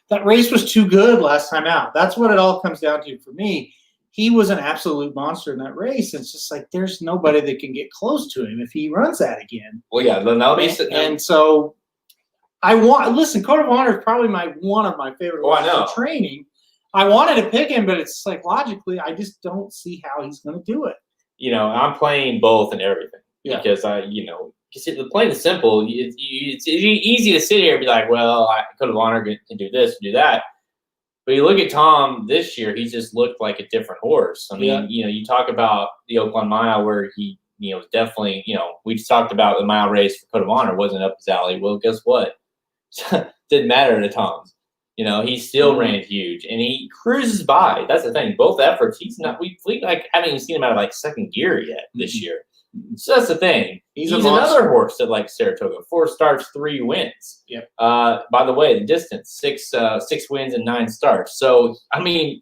that race was too good last time out. That's what it all comes down to for me. He was an absolute monster in that race. It's just like, there's nobody that can get close to him if he runs that again. Well, yeah, that'll be. And so Code of Honor is probably one of my favorite horses for training. I wanted to pick him, but it's like, logically, I just don't see how he's going to do it. You know, I'm playing both and everything because plain and simple, it's easy to sit here and be like, well, Code of Honor can do this and do that. But you look at Tom this year, he just looked like a different horse. I mean, you talk about the Oakland Mile where he, was definitely, we just talked about the mile race for Code of Honor wasn't up his alley. Well, guess what? Didn't matter to Tom. He still ran huge and he cruises by. That's the thing. Both efforts, he's not. We haven't even seen him out of second gear yet this year. So that's the thing. He's another horse that likes Saratoga. 4 starts, 3 wins. Yep. By the way, the distance 6 wins and 9 starts. So I mean,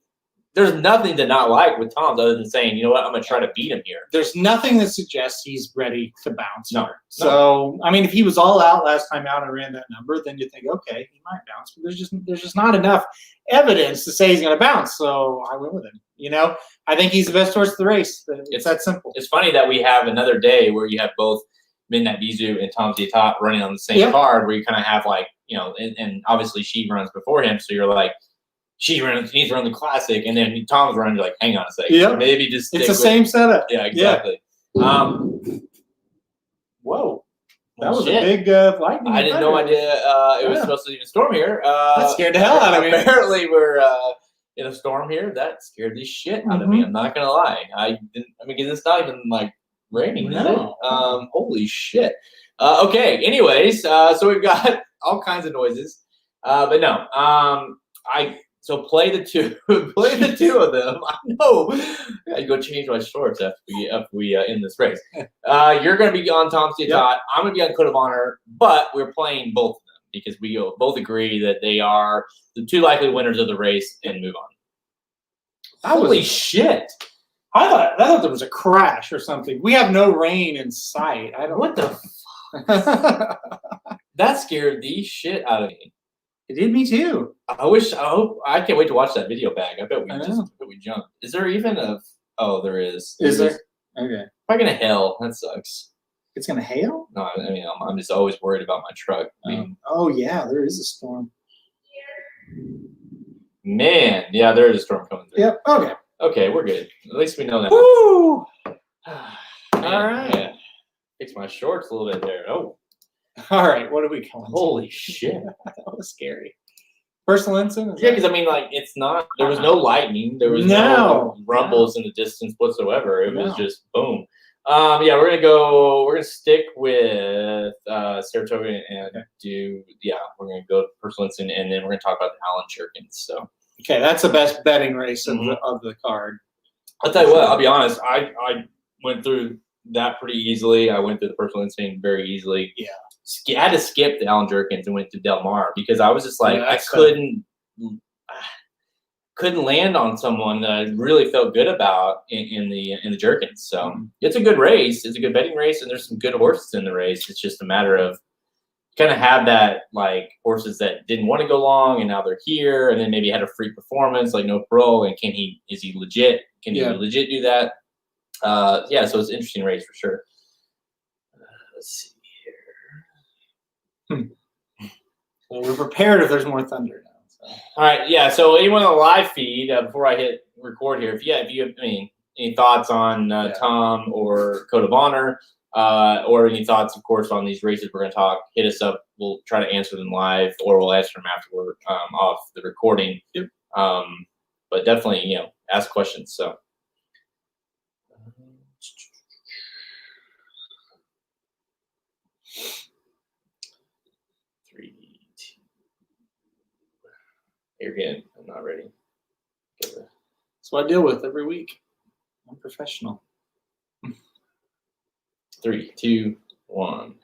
there's nothing to not like with Tom other than saying, you know what, I'm going to try to beat him here. There's nothing that suggests he's ready to bounce. No. So, I mean, if he was all out last time out and ran that number, then you think, okay, he might bounce. But there's just not enough evidence to say he's going to bounce. So I went with him. I think he's the best horse of the race. It's that simple. It's funny that we have another day where you have both Midnight Bisou and Tom Zietat running on the same card, where you kind of have and obviously she runs before him. So you're like, he needs to run the Classic, and then Tom's running. You're like, hang on a second. Yep. Maybe just it's the same setup. Yeah, exactly. Yeah. Whoa. That was shit. a big lightning. I didn't know idea it was supposed to even storm here. That scared the hell out of me. Apparently we're in a storm here. That scared the shit out of me. I'm not going to lie. It's not even raining, is it? Holy shit. Okay, anyways, so we've got all kinds of noises. But no, so play the two of them. I know. I gotta go change my shorts after we end this race. You're gonna be on Tom Zietat. Yep. I'm gonna be on Code of Honor, but we're playing both of them because we both agree that they are the 2 likely winners of the race and move on. Holy shit! I thought there was a crash or something. We have no rain in sight. What the fuck? That scared the shit out of me. It did me too. I can't wait to watch that video back. I bet we jumped. Is there even there is. Is there? Okay. Probably gonna hail. That sucks. It's gonna hail? No, I mean I'm just always worried about my truck. Oh yeah, there is a storm. Man, yeah, there is a storm coming through. Yep. Okay. Okay, we're good. At least we know that. Woo! All right. Yeah. Fix my shorts a little bit there. Oh. All right. What are we going? Holy shit! That was scary. Personal Ensign? Yeah, because I mean, like, it's not. There was no lightning. There was no rumbles in the distance whatsoever. It was just boom. Yeah, we're gonna stick with Saratoga and we're gonna go to Personal Ensign, and then we're gonna talk about the Allen Jerkins. So okay, that's the best betting race of the card. I'll tell you what. I'll be honest. I went through that pretty easily. I went through the Personal Ensign very easily. Yeah. I had to skip the Allen Jerkins and went to Del Mar because I was just like I couldn't land on someone that I really felt good about in the Jerkins. So it's a good race. It's a good betting race, and there's some good horses in the race. It's just a matter of kind of have that like horses that didn't want to go long and now they're here, and then maybe had a free performance like No Parole, and is he legit? Can he legit do that? So it's an interesting race for sure. Let's see. Well, we're prepared if there's more thunder now. So. All right, yeah. So anyone on the live feed before I hit record here, if you have any thoughts on Tom or Code of Honor, or any thoughts, of course, on these races we're going to talk, hit us up. We'll try to answer them live, or we'll answer them afterward off the recording. Yep. But definitely, ask questions. So. You're good. I'm not ready. That's what I deal with every week. I'm professional. 3, 2, 1.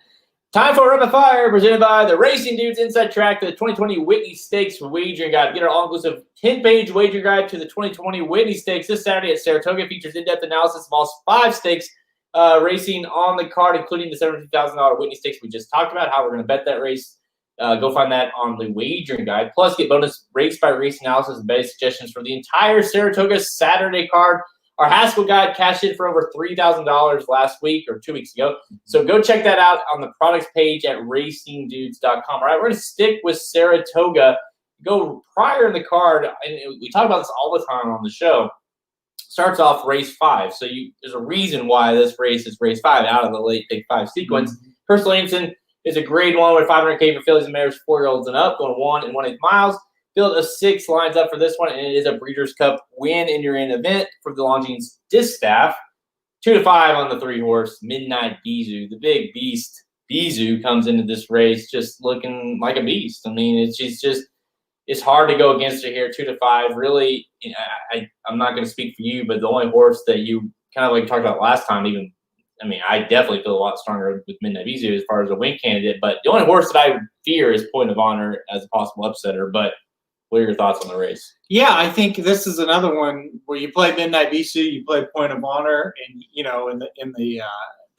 Time for Rapid Fire, presented by the Racing Dudes Inside Track to the 2020 Whitney Stakes Wagering Guide. Get our all-inclusive 10-page wager guide to the 2020 Whitney Stakes this Saturday at Saratoga. Features in-depth analysis of all 5 stakes racing on the card, including the $70,000 Whitney Stakes we just talked about, how we're going to bet that race. Go find that on the wagering guide. Plus, get bonus race-by-race analysis and betting suggestions for the entire Saratoga Saturday card. Our Haskell guide cashed in for over $3,000 last week or 2 weeks ago. So go check that out on the products page at racingdudes.com. All right, we're going to stick with Saratoga. Go prior in the card, and we talk about this all the time on the show. Starts off race 5. So there's a reason why this race is race 5 out of the late pick 5 sequence. Personal Ensign is a grade 1 with 500K for fillies and mares, 4-year-olds and up, going 1 1/8 miles. Field of 6 lines up for this one, and it is a Breeders' Cup win in your end event for the Longines Distaff. 2 to 5 on the 3-horse Midnight Bisou. The big beast Bisou comes into this race just looking like a beast. I mean, it's hard to go against her here. 2 to 5. Really, I'm not going to speak for you, but the only horse that you kind of like talked about last time, I definitely feel a lot stronger with Midnight Bisou as far as a win candidate. But the only horse that I fear is Point of Honor as a possible upsetter. But what are your thoughts on the race? Yeah, I think this is another one where you play Midnight Bisou, you play Point of Honor, and in the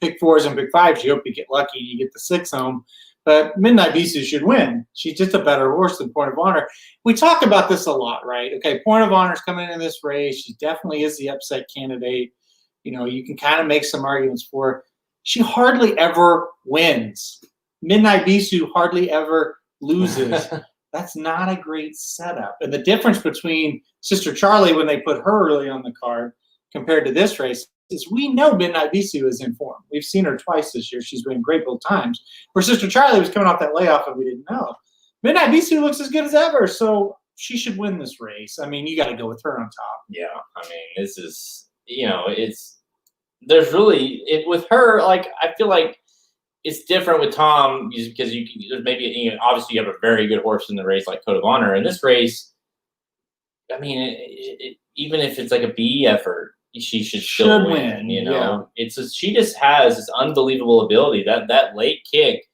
pick 4s and pick 5s, you hope you get lucky and you get the 6 home. But Midnight Bisou should win. She's just a better horse than Point of Honor. We talk about this a lot, right? Okay, Point of Honor is coming into this race. She definitely is the upset candidate. You can kind of make some arguments for her. She hardly ever wins. Midnight Bisou hardly ever loses. That's not a great setup. And the difference between Sister Charlie when they put her early on the card compared to this race is we know Midnight Bisou is in form. We've seen her twice this year. She's been great both times. Where Sister Charlie was coming off that layoff and we didn't know. Midnight Bisou looks as good as ever, so she should win this race. You got to go with her on top. Yeah, this is, there's really, with her, like, I feel like it's different with Tom because there's maybe, obviously you have a very good horse in the race like Code of Honor. In this race, even if it's like a B effort, she should still win. She just has this unbelievable ability. That late kick,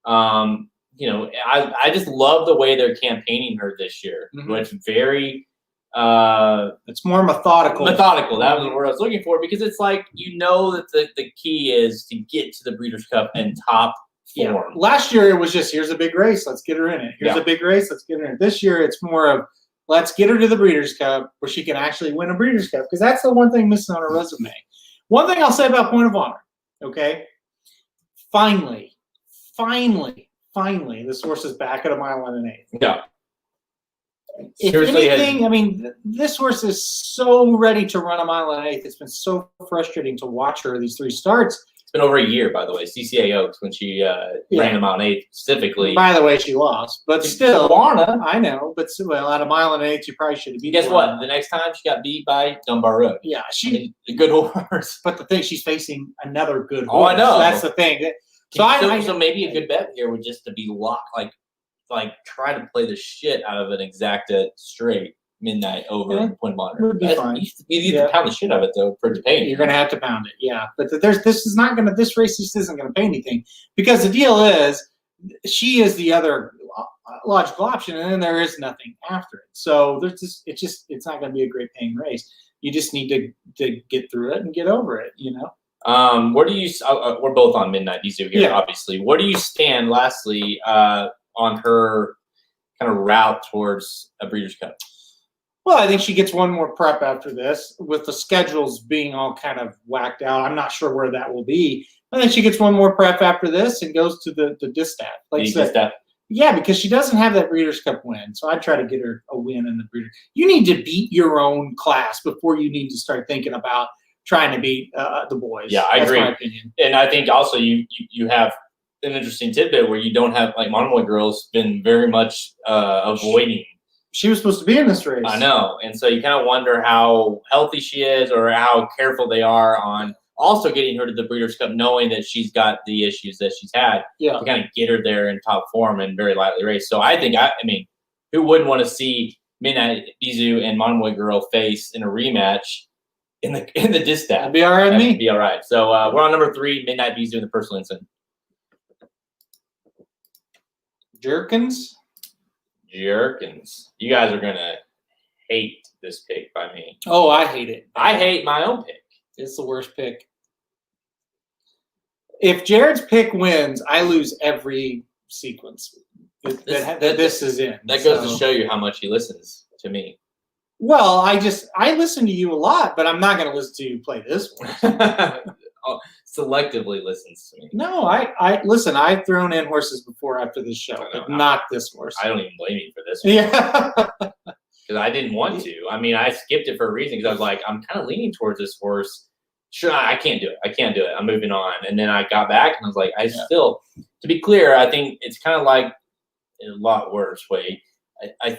I just love the way they're campaigning her this year. It's very it's more methodical. Methodical. That was the word I was looking for, because it's like, that the key is to get to the Breeders' Cup and top form. Yeah. Last year it was just, here's a big race, let's get her in it. Here's a big race, let's get her in it. This year it's more of, let's get her to the Breeders' Cup where she can actually win a Breeders' Cup, because that's the one thing missing on her resume. One thing I'll say about Point of Honor, okay? Finally, this horse is back at a mile and an eighth. Yeah. If Seriously, anything, I mean, this horse is so ready to run a mile and an eighth. It's been so frustrating to watch her these 3 starts. It's been over a year, by the way. CCA Oaks, when she ran a mile and eighth specifically. By the way, she lost, but still, Warner. I know, but well, at a mile and an eighth, you probably should have beat. Guess what? The next time she got beat by Dunbar Road. Yeah, a good horse. But the thing, she's facing another good horse. Oh, I know. That's the thing. So maybe a good bet here would just to be locked, like try to play the shit out of an exacta straight midnight over Point of Honor. Would be fine. You need to pound the shit out of it though for the pay. You're gonna have to pound it, yeah. But this race just isn't gonna pay anything, because the deal is she is the other logical option, and then there is nothing after it. So it's not gonna be a great paying race. You just need to get through it and get over it, you know. Where do you? We're both on Midnight Bizu here, obviously. Where do you stand? Lastly, on her kind of route towards a Breeders' Cup? Well, I think she gets one more prep after this, with the schedules being all kind of whacked out. I'm not sure where that will be. I think she gets one more prep after this and goes to the Distaff. Yeah, because she doesn't have that Breeders' Cup win. So I'd try to get her a win in the Breeders'. You need to beat your own class before you need to start thinking about trying to beat the boys. Yeah, I agree. That's my opinion. And I think also you have an interesting tidbit where you don't have, like, Monomoy Girl's been very much avoiding. She was supposed to be in this race. I know. And so you kind of wonder how healthy she is, or how careful they are on also getting her to the Breeders' Cup, knowing that she's got the issues that she's had, to kind of get her there in top form and very lightly raced. So I think, I mean, who wouldn't want to see Midnight Bizu and Monomoy Girl face in a rematch in the Distaff? That'd be all right with me. That'd be all right. So we're on number 3, Midnight Bizu in the Personal Ensign. Jerkins. You guys are gonna hate this pick by me. Oh, I hate it. I hate my own pick. It's the worst pick. If Jared's pick wins, I lose every sequence that this is in. That goes to show you how much he listens to me. Well, I listen to you a lot, but I'm not going to listen to you play this one. Selectively listens to me. No, I listen. I've thrown in horses before after this show, but not this horse. I don't even blame you for this one. Yeah. Because I didn't want to. I mean, I skipped it for a reason, because I was like, I'm kind of leaning towards this horse. Sure, I can't do it. I'm moving on. And then I got back and I was like, still, to be clear, I think it's kind of like, in a lot worse way, I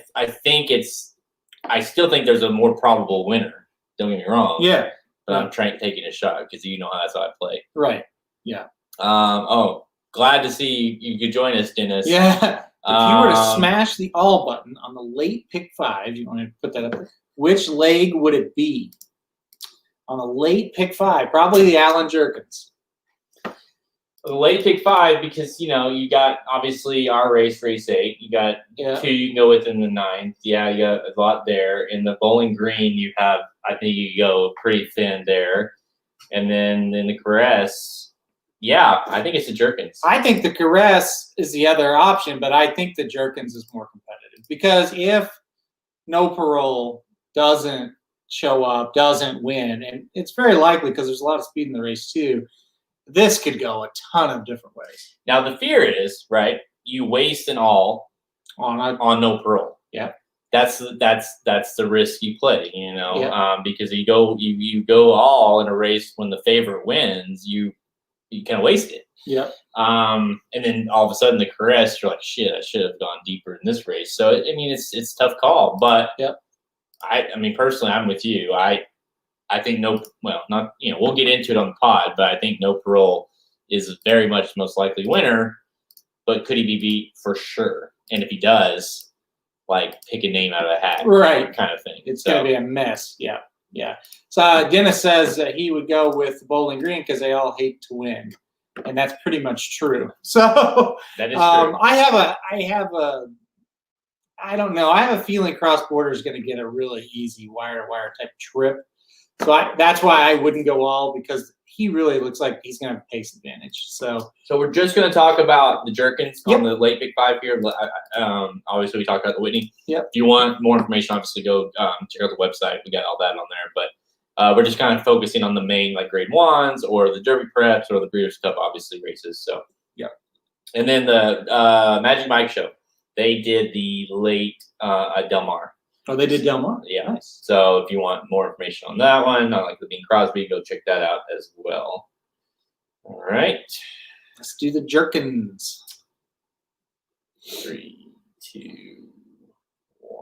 still think there's a more probable winner. Don't get me wrong. Yeah. But I'm taking a shot, because that's how I play. Right. Yeah. Glad to see you could join us, Dennis. Yeah. If you were to smash the all button on the late pick 5, you want to put that up there, which leg would it be? On the late pick 5, probably the Alan Jerkins. The late pick 5, because you got obviously our race 8. You got 2 you can go with in the 9th. Yeah, you got a lot there. In the Bowling Green, you have, I think you go pretty thin there. And then in the Caress, I think it's the Jerkins. I think the Caress is the other option, but I think the Jerkins is more competitive, because if No Parole doesn't show up, doesn't win, and it's very likely because there's a lot of speed in the race too, this could go a ton of different ways. Now the fear is, right, you waste an all on No Parole. Yeah. That's the risk you play, because you go all in a race when the favorite wins, you kind of waste it. Yeah. And then all of a sudden the Caress, you're like, shit, I should have gone deeper in this race. So I mean, it's a tough call, but I mean, personally, I'm with you. I think we'll get into it on the pod, but I think No Parole is very much the most likely winner, but could he be beat? For sure. And if he does, like, pick a name out of a hat. Right. Kind of thing. It's going to be a mess. Yeah. Yeah. So Dennis says that he would go with Bowling Green because they all hate to win. And that's pretty much true. So that is true. I don't know. I have a feeling Cross Border is going to get a really easy wire-to-wire type trip. So that's why I wouldn't go all, because he really looks like he's going to have pace advantage. So we're just going to talk about the Jerkins on the late pick 5 here. Obviously, we talked about the Whitney. Yep. If you want more information, obviously go check out the website. We got all that on there. But We're just kind of focusing on the main like grade 1s or the Derby preps or the Breeders' Cup obviously races. So yeah. And then the Magic Mike show, they did the late Del Mar. Oh, they did Del Mar? Yeah. Nice. So if you want more information on that one, like the Bing Crosby, go check that out as well. All right. Let's do the Jerkins. 3, 2, 1.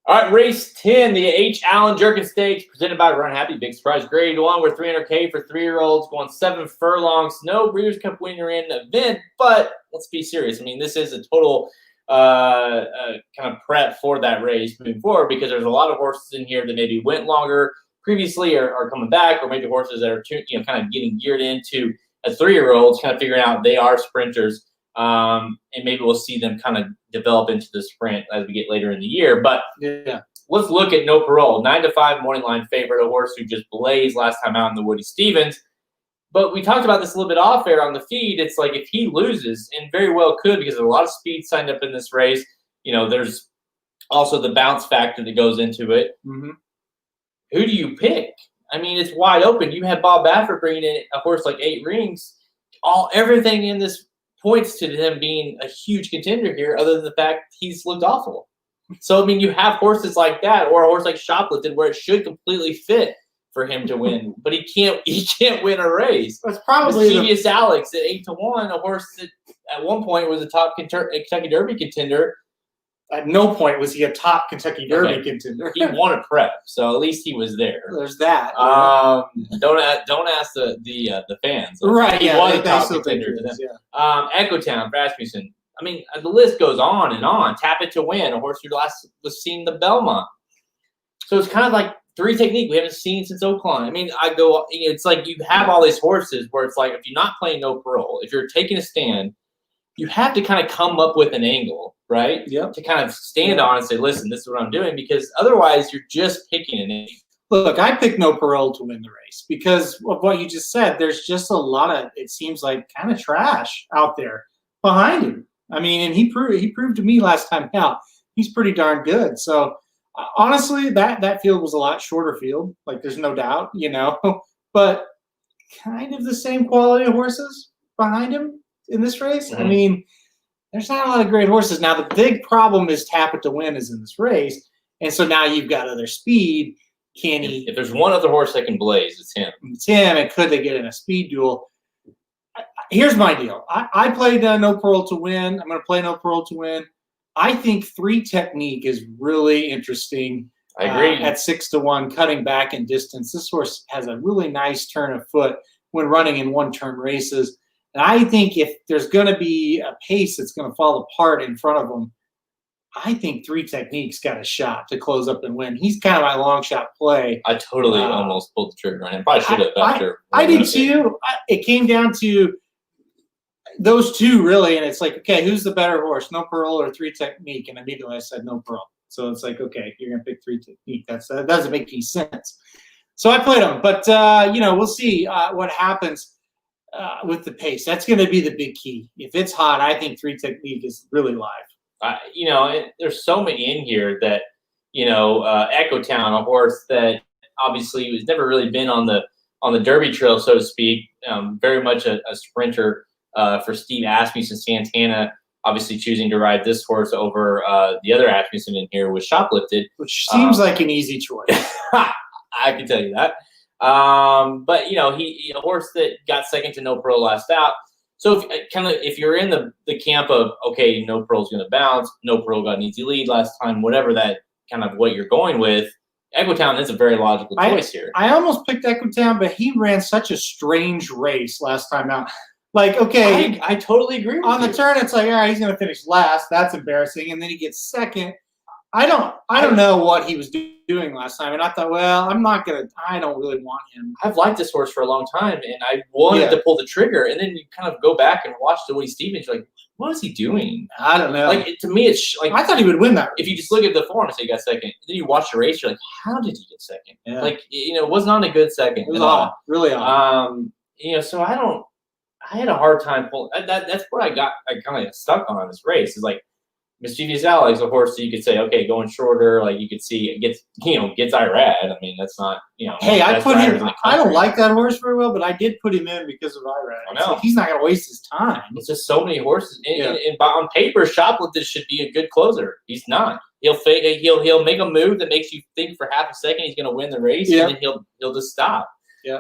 All right, race 10, the H. Allen Jerkin Stakes, presented by Run Happy. Big surprise, grade 1. We're $300K for 3-year-olds, going 7 furlongs. No Breeders' Cup winner in the event, but let's be serious. I mean, this is a total kind of prep for that race moving forward, because there's a lot of horses in here that maybe went longer previously or are coming back, or maybe horses that are kind of getting geared into as 3-year-olds, kind of figuring out they are sprinters. And maybe we'll see them kind of develop into the sprint as we get later in the year. But yeah, let's look at No Parole, 9-5 morning line favorite, a horse who just blazed last time out in the Woody Stevens. But we talked about this a little bit off air on the feed. It's like if he loses, and very well could, because there's a lot of speed signed up in this race. There's also the bounce factor that goes into it. Mm-hmm. Who do you pick? I mean, it's wide open. You have Bob Baffert bringing in a horse like 8 Rings. Everything in this points to him being a huge contender here, other than the fact he's looked awful. So, I mean, you have horses like that, or a horse like Shoplifted, where it should completely fit for him to win, but he can't win a race. That's probably Mischievous Alex at 8-1, a horse that at one point was a top Kentucky Derby contender. At no point was he a top Kentucky Derby contender. He won a prep, so at least he was there. There's that. Don't ask the fans. Right? He was a top contender to them. Yeah. Echo Town for Asmussen. I mean, the list goes on and on. Tap It to Win, a horse who last was seen the Belmont. So it's kind of like 3 Technique we haven't seen since Oakland. I mean, it's like you have all these horses where it's like if you're not playing No Parole, if you're taking a stand, you have to kind of come up with an angle, right? Yep. To kind of stand on and say, listen, this is what I'm doing, because otherwise you're just picking an angle. Look, I picked No Parole to win the race because of what you just said. There's just a lot of, it seems like, kind of trash out there behind him. I mean, and he proved to me last time out he's pretty darn good. So honestly, that field was a lot shorter field. Like, there's no doubt, but kind of the same quality of horses behind him in this race. Mm-hmm. I mean, there's not a lot of great horses. Now, the big problem is Tap It to Win is in this race. And so now you've got other speed. Can he? If there's one other horse that can blaze, it's him. It's him. And could they get in a speed duel? Here's my deal. I played No Parole to win. I'm going to play No Parole to win. I think 3 Technique is really interesting. I agree. At 6-1, cutting back in distance. This horse has a really nice turn of foot when running in one-turn races. And I think if there's going to be a pace that's going to fall apart in front of him, I think 3 Technique's got a shot to close up and win. He's kind of my long shot play. I totally almost pulled the trigger on him. Probably should have after. I did too. It came down to those 2 really, and it's like, okay, who's the better horse, No Parole or 3 Technique? And immediately I said No Parole. So it's like, okay, you're gonna pick 3 Technique. That doesn't make any sense. So I played them, but we'll see what happens with the pace. That's going to be the big key. If it's hot, I think 3 Technique is really live. There's so many in here that Echo Town, a horse that obviously has never really been on the Derby trail, so to speak. Very much a sprinter. For Steve Asmussen, Santana obviously choosing to ride this horse over the other Asmussen in here was Shoplifted. Which seems like an easy choice. I can tell you that. But he a horse that got second to No Parole last out. So if you're in the camp of, okay, No Parole's going to bounce, No Parole got an easy lead last time, whatever that kind of what you're going with, Echo Town is a very logical choice here. I almost picked Echo Town, but he ran such a strange race last time out. Like, okay, I totally agree with on the turn, it's like, all right, he's going to finish last. That's embarrassing. And then he gets second. I don't know what he was doing last time. And I thought, well, I don't really want him. I've liked this horse for a long time, and I wanted to pull the trigger. And then you kind of go back and watch the Woody Stevens. You're like, what is he doing? I don't know. Like, to me, it's like, I thought he would win that race. If you just look at the form and say he got second, then you watch the race, you're like, how did he get second? Yeah. Like, it was not a good second. It was odd, really odd. So I had a hard time pulling. That's what I kind of stuck on this race. Is like, Mischievous Alex, a horse that you could say, okay, going shorter, like you could see it gets Irad. I mean, that's not, Hey, I put him. I don't like that horse very well, but I did put him in because of Irad. I know. He's not going to waste his time. It's just so many horses. And on paper, Shoplifted should be a good closer. He's not. He'll make a move that makes you think for half a second he's going to win the race, and then he'll just stop. Yeah.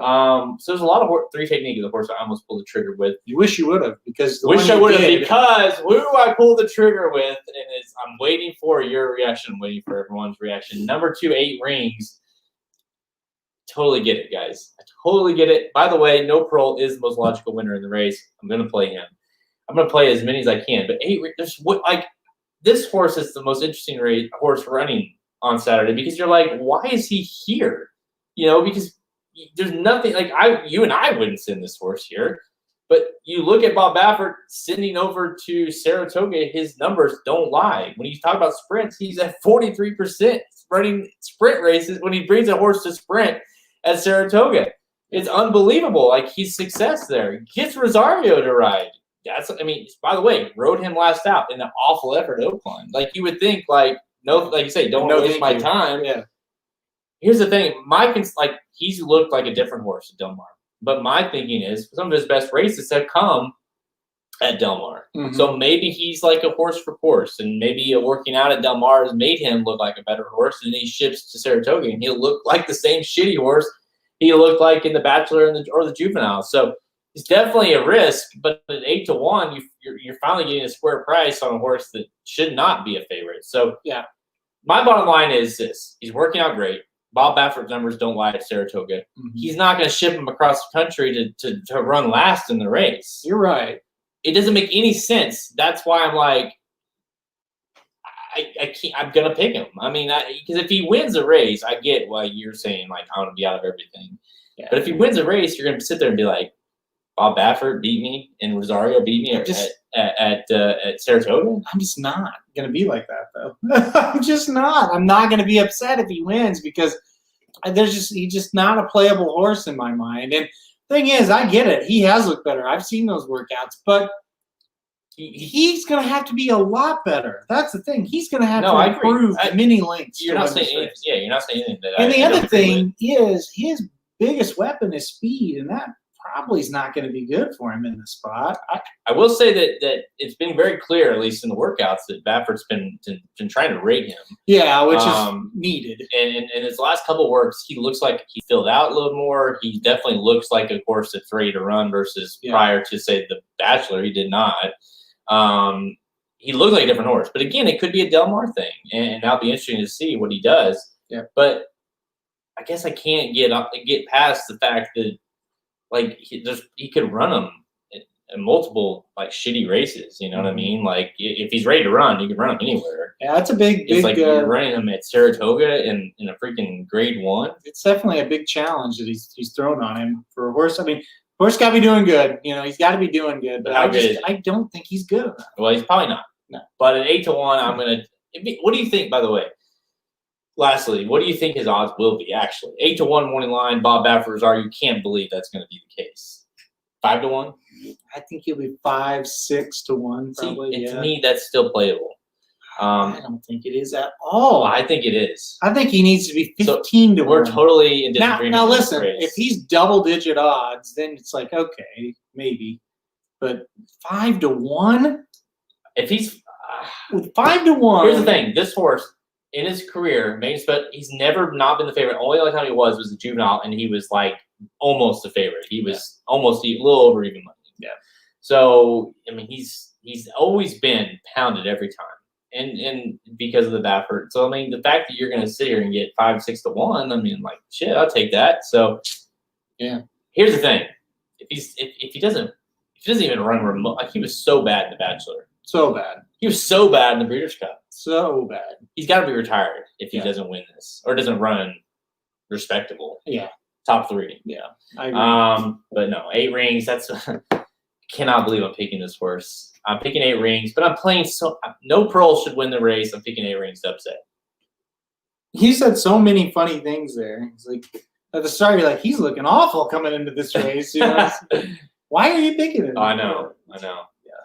So there's a lot of three technique of the horse I almost pulled the trigger with. You wish you would have, because because who I pulled the trigger with, and I'm waiting for your reaction. I'm waiting for everyone's reaction. Number 2, 8 Rings. Totally get it, guys. I totally get it. By the way, No Pearl is the most logical winner in the race. I'm gonna play him. I'm gonna play as many as I can. But 8 Rings, this horse is the most interesting horse running on Saturday, because you're like, why is he here? Because there's nothing you and I wouldn't send this horse here, but you look at Bob Baffert sending over to Saratoga, his numbers don't lie. When you talk about sprints, he's at 43% running sprint races when he brings a horse to sprint at Saratoga. It's unbelievable. He's success there. Gets Rosario to ride. By the way, rode him last out in an awful effort at Oakland. You would think, no, like you say, don't waste my time. Yeah. Here's the thing. He's looked like a different horse at Del Mar. But my thinking is some of his best races have come at Del Mar. Mm-hmm. So maybe he's like a horse for course, and maybe working out at Del Mar has made him look like a better horse, and he ships to Saratoga, and he'll look like the same shitty horse he looked like in the Bachelor or the Juvenile. So it's definitely a risk, but at 8-1, you're finally getting a square price on a horse that should not be a favorite. So yeah, my bottom line is this: he's working out great. Bob Baffert's numbers don't lie at Saratoga. Mm-hmm. He's not going to ship him across the country to run last in the race. You're right. It doesn't make any sense. That's why I'm like, I can't. I'm going to pick him. Because if he wins a race, I get why you're saying I want to be out of everything. Yeah. But if he wins a race, you're going to sit there and be like, Bob Baffert beat me and Rosario beat me at Saratoga. I'm just not going to be like that, though. I'm just not. I'm not going to be upset if he wins, because he's just not a playable horse in my mind. And thing is, I get it. He has looked better. I've seen those workouts, but he's going to have to be a lot better. That's the thing. He's going to have to improve many lengths. You're not saying anything. Yeah, you're not saying anything. And the other thing is his biggest weapon is speed, and that probably is not going to be good for him in the spot. I will say that it's been very clear, at least in the workouts, that Baffert's been trying to rate him. Yeah, which is needed. And in his last couple of works, he looks like he filled out a little more. He definitely looks like a horse that's ready to run versus prior to, say, the Bachelor. He did not. He looked like a different horse. But again, it could be a Del Mar thing, and that'll be interesting to see what he does. Yeah. But I guess I can't get past the fact that he could run them in multiple shitty races. You know what I mean? If he's ready to run, he can run them anywhere. Yeah, that's a big. It's you're running him at Saratoga in a freaking Grade 1. It's definitely a big challenge that he's thrown on him for a horse. Horse got to be doing good. He's got to be doing good. But I don't think he's good enough. Well, he's probably not. No. But at 8-1, I'm gonna. What do you think? By the way. Lastly, what do you think his odds will be, actually? 8-1 morning line, Bob Baffert, you can't believe that's going to be the case. 5-1? I think he'll be 5-6-1, probably. See, to me, that's still playable. I don't think it is at all. I think it is. I think he needs to be 15-1. We're totally in disagreement. Now listen, if he's double-digit odds, then it's okay, maybe. But 5-1? If he's with 5-1. Here's the thing: this horse, in his career, he's never not been the favorite. Only other time he was a Juvenile, and he was almost the favorite. He was almost a little over even money. Yeah. So he's always been pounded every time, and because of the Baffert. So the fact that you're going to sit here and get 5-6-1, shit, I'll take that. So yeah. Here's the thing: if he doesn't even run remote, he was so bad in the Bachelor. So bad. He was so bad in the Breeders' Cup. So bad. He's got to be retired if he doesn't win this or doesn't run respectable. Yeah. Top 3. Yeah. I agree. But no, 8 Rings. Cannot believe I'm picking this horse. I'm picking 8 Rings, but I'm playing No Pearl should win the race. I'm picking 8 Rings to upset. He said so many funny things there. It's at the start, you're he's looking awful coming into this race. Why are you picking it? I know.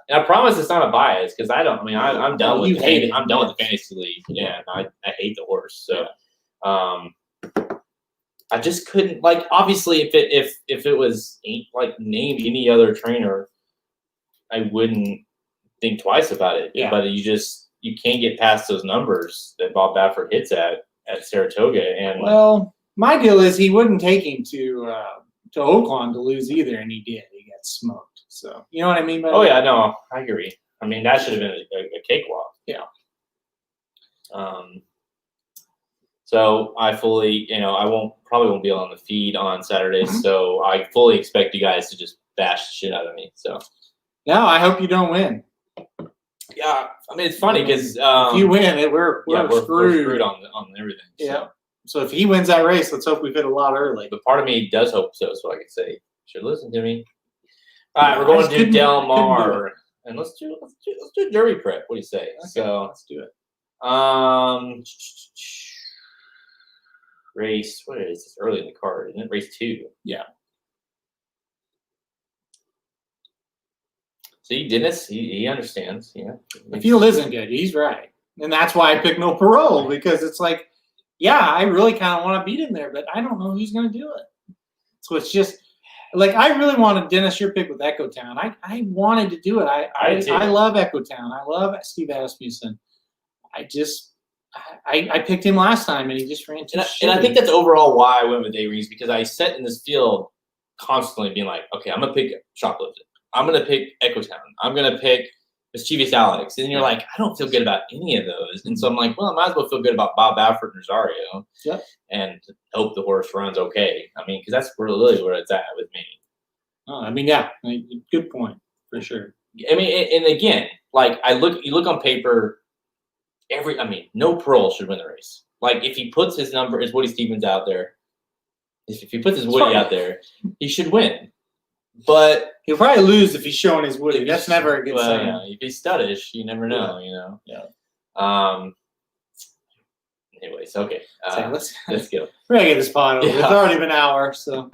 And I promise it's not a bias because I don't. I mean, I'm done with I'm done with the fantasy league. Yeah, I hate the horse. So, I just couldn't obviously if it was named any other trainer, I wouldn't think twice about it. Yeah. But you can't get past those numbers that Bob Baffert hits at Saratoga. And my deal is he wouldn't take him to Oaklawn to lose either, and he did. He got smoked. So you know what I mean? Yeah, no, I agree. I mean, that should have been a cakewalk. Yeah. So I fully, I probably won't be on the feed on Saturdays. So I fully expect you guys to just bash the shit out of me. So. No, I hope you don't win. Yeah, I mean it's funny because if you win, we're screwed on everything. So. Yeah. So if he wins that race, let's hope we hit a lot early. But part of me does hope so I could say, should listen to me. All right, we're going to do Del Mar, and let's do Derby prep. What do you say? Okay, so let's do it. Race. What is this? Early in the card, isn't it? Race 2. Yeah. See, Dennis, he understands. Yeah. The field isn't good. He's right. And that's why I picked No Parole, because it's like, yeah, I really kind of want to beat him there, but I don't know who's going to do it. So it's just, I really wanted Dennis, your pick with Echo Town. I wanted to do it. I love Echo Town. I love Steve Asmussen. I picked him last time, and he just ran too shitty. And I think that's overall why I went with A-Rees, because I sat in this field constantly being like, okay, I'm going to pick Shoplifted. I'm going to pick Echo Town. I'm going to pick Mischievous Alex. And you're like, I don't feel good about any of those. And so I'm like, well, I might as well feel good about Bob Baffert and Rosario. Yep. And hope the horse runs okay. I mean, because that's really where it's at with me. Oh, I mean, yeah, good point, for sure. I mean, and again, you look on paper, No Parole should win the race. If he puts his Woody Stevens out there, if he puts his Woody out there, he should win. But he'll probably lose if he's showing his Woody. That's never a good sign. Yeah, if he's studdish, you never know. Yeah. Anyways, okay. Let's go. We're gonna get this pod over. Yeah. It's already been an hour, so.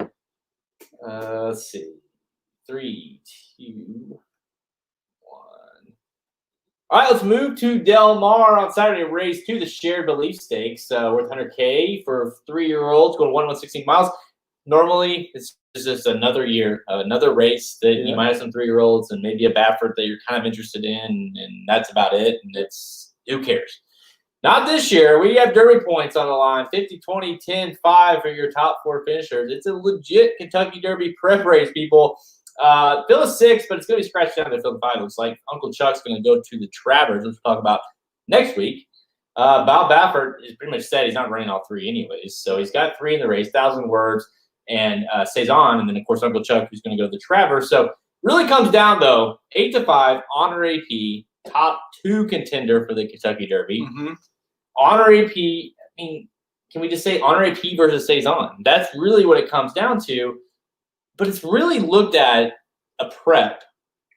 Let's see. 3, 2, 1. All right, let's move to Del Mar on Saturday. Race 2, the Shared Belief Stakes, worth $100K for 3-year-olds going 1/116 miles. Normally, it's just another year, another race that you might have some 3-year-olds and maybe a Baffert that you're kind of interested in, and that's about it. And who cares? Not this year. We have Derby points on the line: 50, 20, 10, 5 for your top 4 finishers. It's a legit Kentucky Derby prep race, people. Field is 6, but it's going to be scratched down to field 5. It looks like Uncle Chuck's going to go to the Travers, which we'll talk about next week. Bob Baffert is pretty much said he's not running all 3 anyways. So he's got 3 in the race, 1,000 words, and Cezanne, and then, of course, Uncle Chuck, who's going to go to the Travers. So really comes down, though, 8-5, Honor AP, top 2 contender for the Kentucky Derby. Mm-hmm. Honor AP, can we just say Honor AP versus Cezanne? That's really what it comes down to. But it's really looked at a prep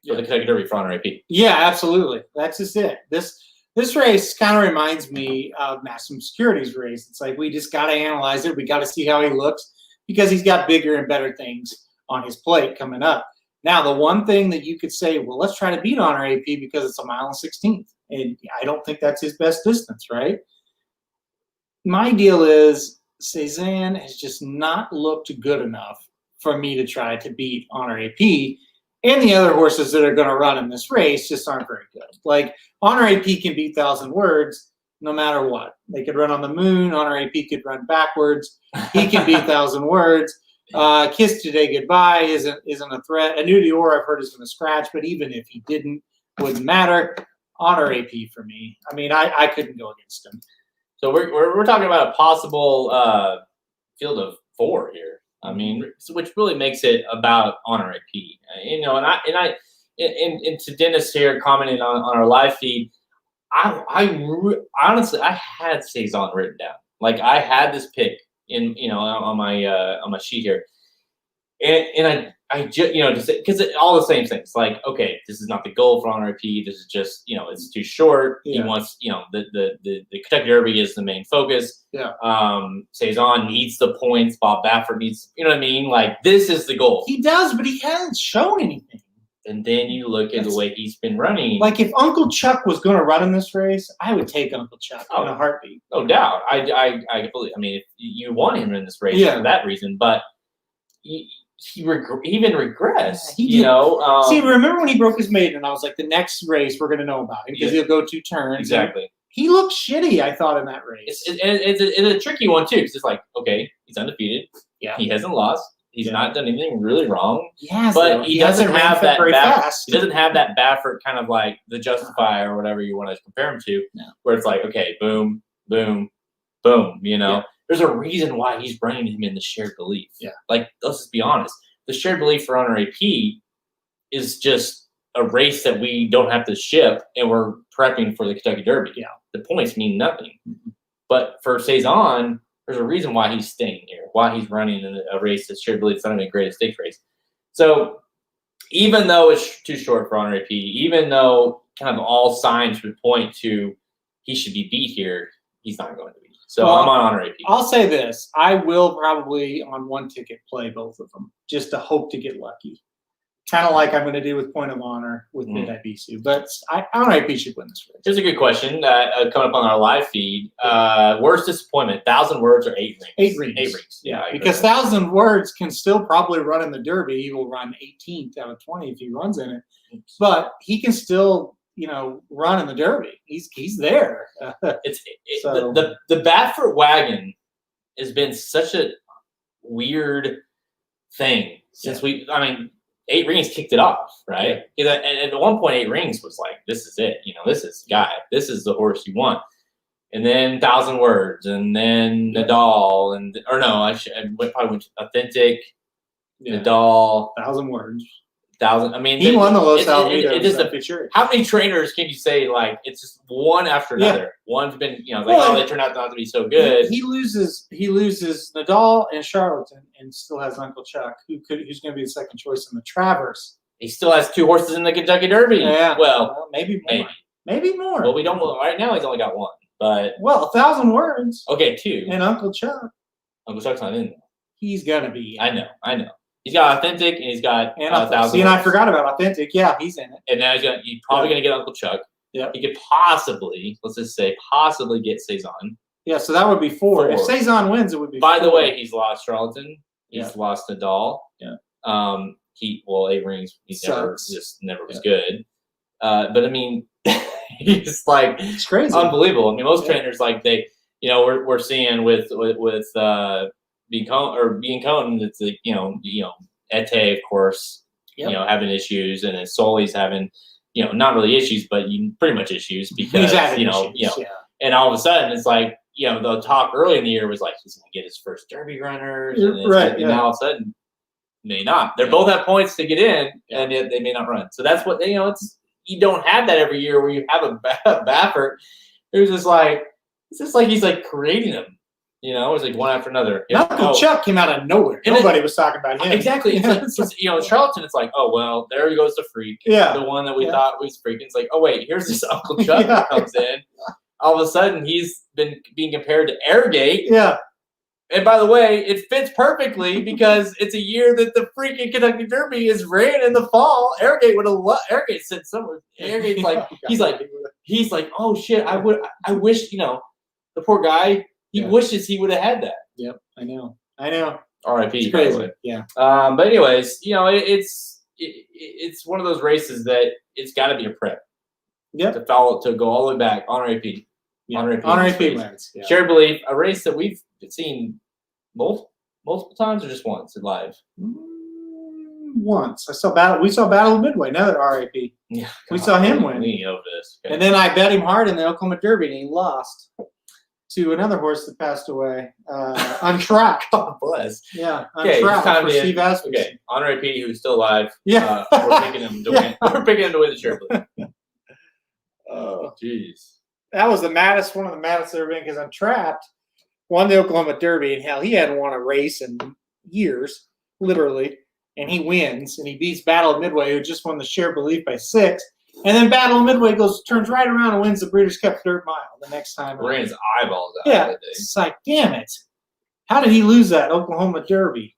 for the Kentucky Derby for Honor AP. Yeah, absolutely. That's just it. This race kind of reminds me of Maximum Security's race. It's like we just got to analyze it. We got to see how he looks because he's got bigger and better things on his plate coming up. Now, the one thing that you could say, well, let's try to beat Honor AP because it's 1.16 miles. And I don't think that's his best distance, right? My deal is Cezanne has just not looked good enough for me to try to beat Honor AP. And the other horses that are going to run in this race just aren't very good. Honor AP can beat 1,000 words no matter what. They could run on the moon. Honor AP could run backwards. He can beat 1,000 words. Kiss Today Goodbye isn't a threat. Annuity Or I've heard is going to scratch, but even if he didn't, wouldn't matter. Honor AP for me. I couldn't go against him. So we're talking about a possible field of 4 here. Which really makes it about Honor AP. And to Dennis here commenting on our live feed, honestly I had Cezanne written down. I had this pick in on my sheet here, and I just just because all the same things. Okay, this is not the goal for Honor AP. This is just it's too short. Yeah. He wants the Kentucky Derby is the main focus. Yeah. Cezanne needs the points. Bob Baffert needs this is the goal. He does, but he hasn't shown anything. And then you look at the way he's been running. Like if Uncle Chuck was going to run in this race, I would take Uncle Chuck in a heartbeat. No doubt. I completely. I mean, if you want him in this race for that reason, but he even regressed. See, remember when he broke his maiden? And I was like, the next race we're going to know about him because he'll go 2 turns. Exactly. He looked shitty, I thought, in that race. It's a tricky one too, because it's like, okay, he's undefeated. Yeah. He hasn't lost. He's not done anything really wrong. Yes, but he doesn't have that fast. He doesn't have that Baffert kind of like the Justify or whatever you want to compare him to, where it's like, okay, boom, boom, boom. There's a reason why he's bringing him in the shared belief. Yeah. Like, let's just be honest. The shared belief for Honor AP is just a race that we don't have to ship, and we're prepping for the Kentucky Derby. Yeah. The points mean nothing. But for Saison, there's a reason why he's staying here, why he's running in a race that's shared belief. It's not even a greatest stakes race. So even though it's too short for Honor AP, even though kind of all signs would point to he should be beat here, he's not going to be. So I'm on Honor AP. I'll say this. I will probably, on one ticket, play both of them just to hope to get lucky. Kind of like I'm going to do with Point of Honor with Midnight Bisou. But Honor AP should win this race. Here's a good question coming up on our live feed. Worst disappointment, 1,000 words or 8 rings? 8 rings. 8 rings. Yeah, because 1,000 words can still probably run in the Derby. He will run 18th out of 20 if he runs in it. But he can still, run in the Derby. He's there. The Baffert wagon has been such a weird thing since 8 rings kicked it off, right? Yeah. And at one point, 8 rings was like, this is it. This is this is the horse you want. And then 1,000 words, and then Nadal, I probably went Authentic, Nadal. 1,000 words. 1,000. I mean, he won the Los Alamitos. How many trainers can you say like it's just one after another? Yeah. One's been they turned out not to be so good. He loses Nadal and Charlatan, and still has Uncle Chuck, who's going to be the second choice in the Travers. He still has 2 horses in the Kentucky Derby. Yeah. Well, maybe more. Maybe more. Well, we don't. Right now, he's only got 1. But 1,000 words. Okay, 2. And Uncle Chuck. Uncle Chuck's not in there. He's gonna be. I know. He's got Authentic, and he's got 1,000. See, and I forgot about Authentic. Yeah, he's in it. And now he's probably going to get Uncle Chuck. Yeah. He could possibly, let's just say, get Saison. Yeah, so that would be 4. If Saison wins, it would be 4. By the way, he's lost Charlatan. He's lost Nadal. Yeah. 8 rings. He never was good. But I mean, he's like, it's crazy, unbelievable. I mean, most trainers we're seeing with Being Cohen, it's like, Ete, of course, having issues, and then Soli's having, not really issues, but pretty much issues because, and all of a sudden it's like, the talk early in the year was like, he's going to get his first Derby runners, and now all of a sudden, may not. They both have points to get in, and yet they may not run. So that's what, you don't have that every year where you have a Baffert who's just like, it's just like he's like creating them. It was like one after another. Uncle Chuck came out of nowhere. Nobody was talking about him. Exactly. It's like, Charlatan, it's like, oh, well, there he goes the freak. Yeah. The one that we thought was freaking. It's like, oh, wait, here's this Uncle Chuck that comes in. All of a sudden, he's been being compared to Airgate. Yeah. And by the way, it fits perfectly because it's a year that the freaking Kentucky Derby is ran in the fall. Airgate would have Airgate said somewhere. Airgate's like, he's like, oh, shit, I wish, the poor guy. He wishes he would have had that. Yep, I know. R.I.P. It's crazy. Yeah. But anyways, it's one of those races that it's got to be a prep. Yep. To go all the way back. Honor AP. Yeah. Honor AP wins. Yeah. Shared belief, a race that we've seen multiple times or just once in live. Once. We saw Battle of Midway. Another RAP. Yeah. We saw him win. We know this. Okay. And then I bet him hard in the Oklahoma Derby, and he lost to another horse that passed away, Untracked. God bless. Yeah, Untracked for Steve Asmussen. Okay, Honor AP, who's still alive. Yeah. We're picking him to win. We're picking him to win the shared belief. Oh, jeez. That was one of the maddest I've ever been, because Untracked won the Oklahoma Derby, and hell, he hadn't won a race in years, literally, and he wins, and he beats Battle of Midway, who just won the shared belief by 6. And then Battle of Midway turns right around and wins the Breeders' Cup Dirt Mile the next time. Ran his eyeballs out. Yeah, it's like, damn it. How did he lose that Oklahoma Derby?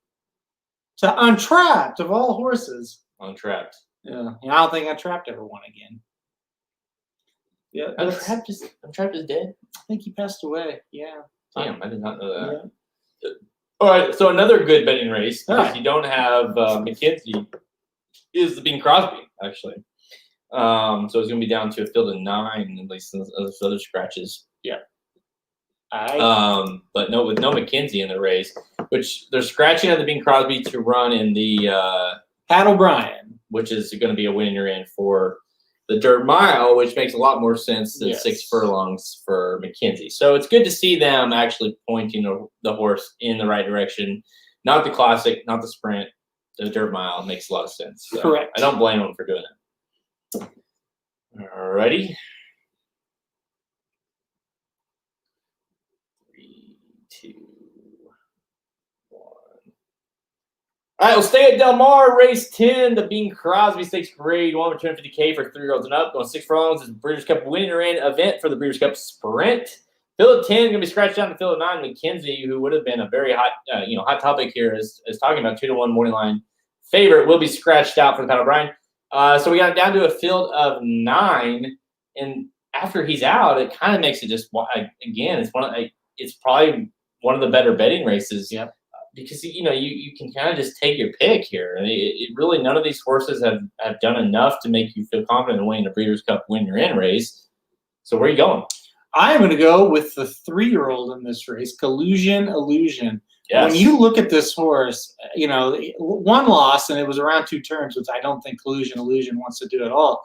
To Untrapped, of all horses. Untrapped. Yeah, and I don't think Untrapped ever won again. Yeah, Untrapped is dead. I think he passed away. Yeah. Damn, I did not know that. Yeah. All right, so another good betting race because right. you don't have McKenzie is the Bing Crosby actually. So it's going to be down to a field of 9 at least those other scratches. Yeah. But no, with no McKenzie in the race, which they're scratching out the Bing Crosby to run in the Pat O'Brien, which is going to be a win you're in for the dirt mile, which makes a lot more sense than 6 furlongs for McKenzie. So it's good to see them actually pointing the horse in the right direction, not the classic, not the sprint, the dirt mile. It makes a lot of sense. So correct. I don't blame them for doing it. All righty. 3, 2, 1. All right, we'll stay at Del Mar, race 10, the Bing Crosby Stakes Grade 1 with $250K for 3-year-olds and up. Going 6 furlongs is the Breeders' Cup winner-in event for the Breeders' Cup Sprint. Field of 10 going to be scratched down to field of 9. McKenzie, who would have been a very hot, hot topic here, is talking about 2-1 morning line favorite, will be scratched out for the Pat O'Brien. So we got it down to a field of 9, and after he's out, it kind of makes it just again. It's probably one of the better betting races. Yep. Because you can kind of just take your pick here. It really none of these horses have done enough to make you feel confident in winning a Breeders' Cup win-your-in race. So where are you going? I'm going to go with the 3-year-old in this race, Collusion Illusion. Yes. When you look at this horse, one loss and it was around 2 turns, which I don't think Collusion Illusion wants to do at all.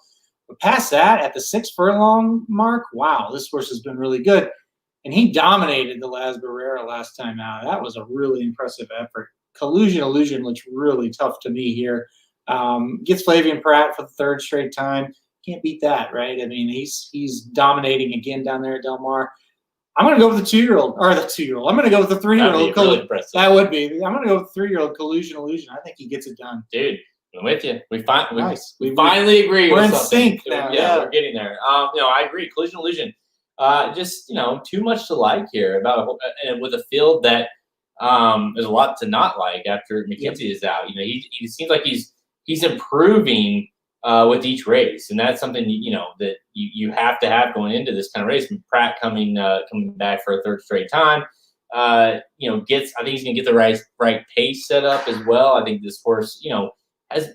But past that, at the 6 furlong mark, wow, this horse has been really good. And he dominated the Las Barrera last time out. That was a really impressive effort. Collusion Illusion looks really tough to me here. Gets Flavian Pratt for the 3rd straight time. Can't beat that, right? I mean, he's dominating again down there at Del Mar. I'm going to go with the 2-year-old, or the 2-year-old. I'm going to go with the 3-year-old. Really impressive. That would be. I'm going to go with the 3-year-old Collusion Illusion. I think he gets it done. Dude, I'm with you. We finally agree. We're with in something. sync now. Yeah, we're getting there. I agree. Collusion Illusion. Just too much to like here and with a field that there's a lot to not like after McKenzie is out. He seems like he's improving with each race, and that's something that you have to have going into this kind of race. And Pratt coming back for a 3rd straight time, I think he's gonna get the right pace set up as well. I think this horse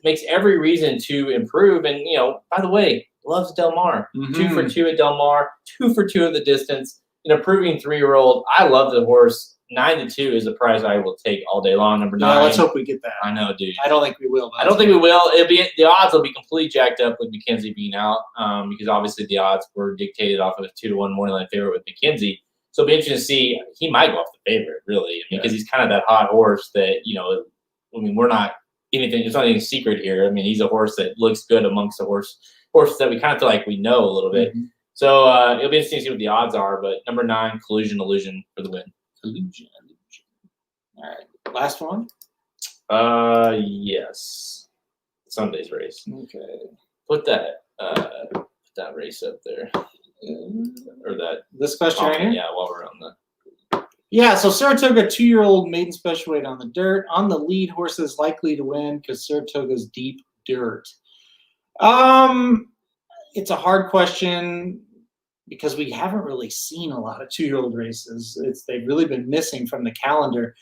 makes every reason to improve, and by the way, loves Del Mar. 2 for 2 at Del Mar, 2 for 2 at the distance. An improving 3-year-old. I love the horse. 9-2 is a prize I will take all day long. Number 9. Let's hope we get that. I know, dude. I don't think we will. I don't think we will. The odds will be completely jacked up with McKenzie being out, because obviously the odds were dictated off of a 2-1 morning line favorite with McKenzie. So it'll be interesting to see. He might go off the favorite, really, because he's kind of that hot horse that we're not anything. It's not anything secret here. I mean, he's a horse that looks good amongst the horses that we kind of feel like we know a little bit. So it'll be interesting to see what the odds are. But number 9, Collusion Illusion for the win. Illusion. All right. Last one? Yes. Sunday's race. Okay. Put that race up there. Or that. This question right here? Yeah, while we're on the. Yeah, so Saratoga, 2-year-old maiden special weight on the dirt. On the lead, horses likely to win because Saratoga's deep dirt. It's a hard question because we haven't really seen a lot of 2-year-old races. They've really been missing from the calendar.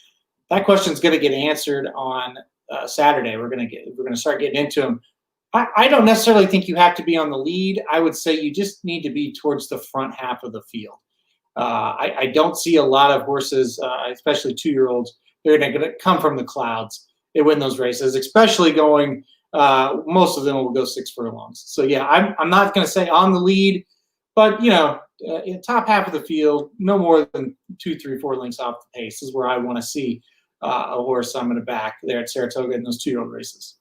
That question's going to get answered on Saturday. We're going to start getting into them. I don't necessarily think you have to be on the lead. I would say you just need to be towards the front half of the field. I don't see a lot of horses, especially 2-year-olds. They're going to come from the clouds. They win those races, especially going. Most of them will go 6 furlongs. So yeah, I'm not going to say on the lead, but in top half of the field, no more than 2, 3, 4 lengths off the pace is where I want to see a horse I'm going to back there at Saratoga in those 2-year-old races.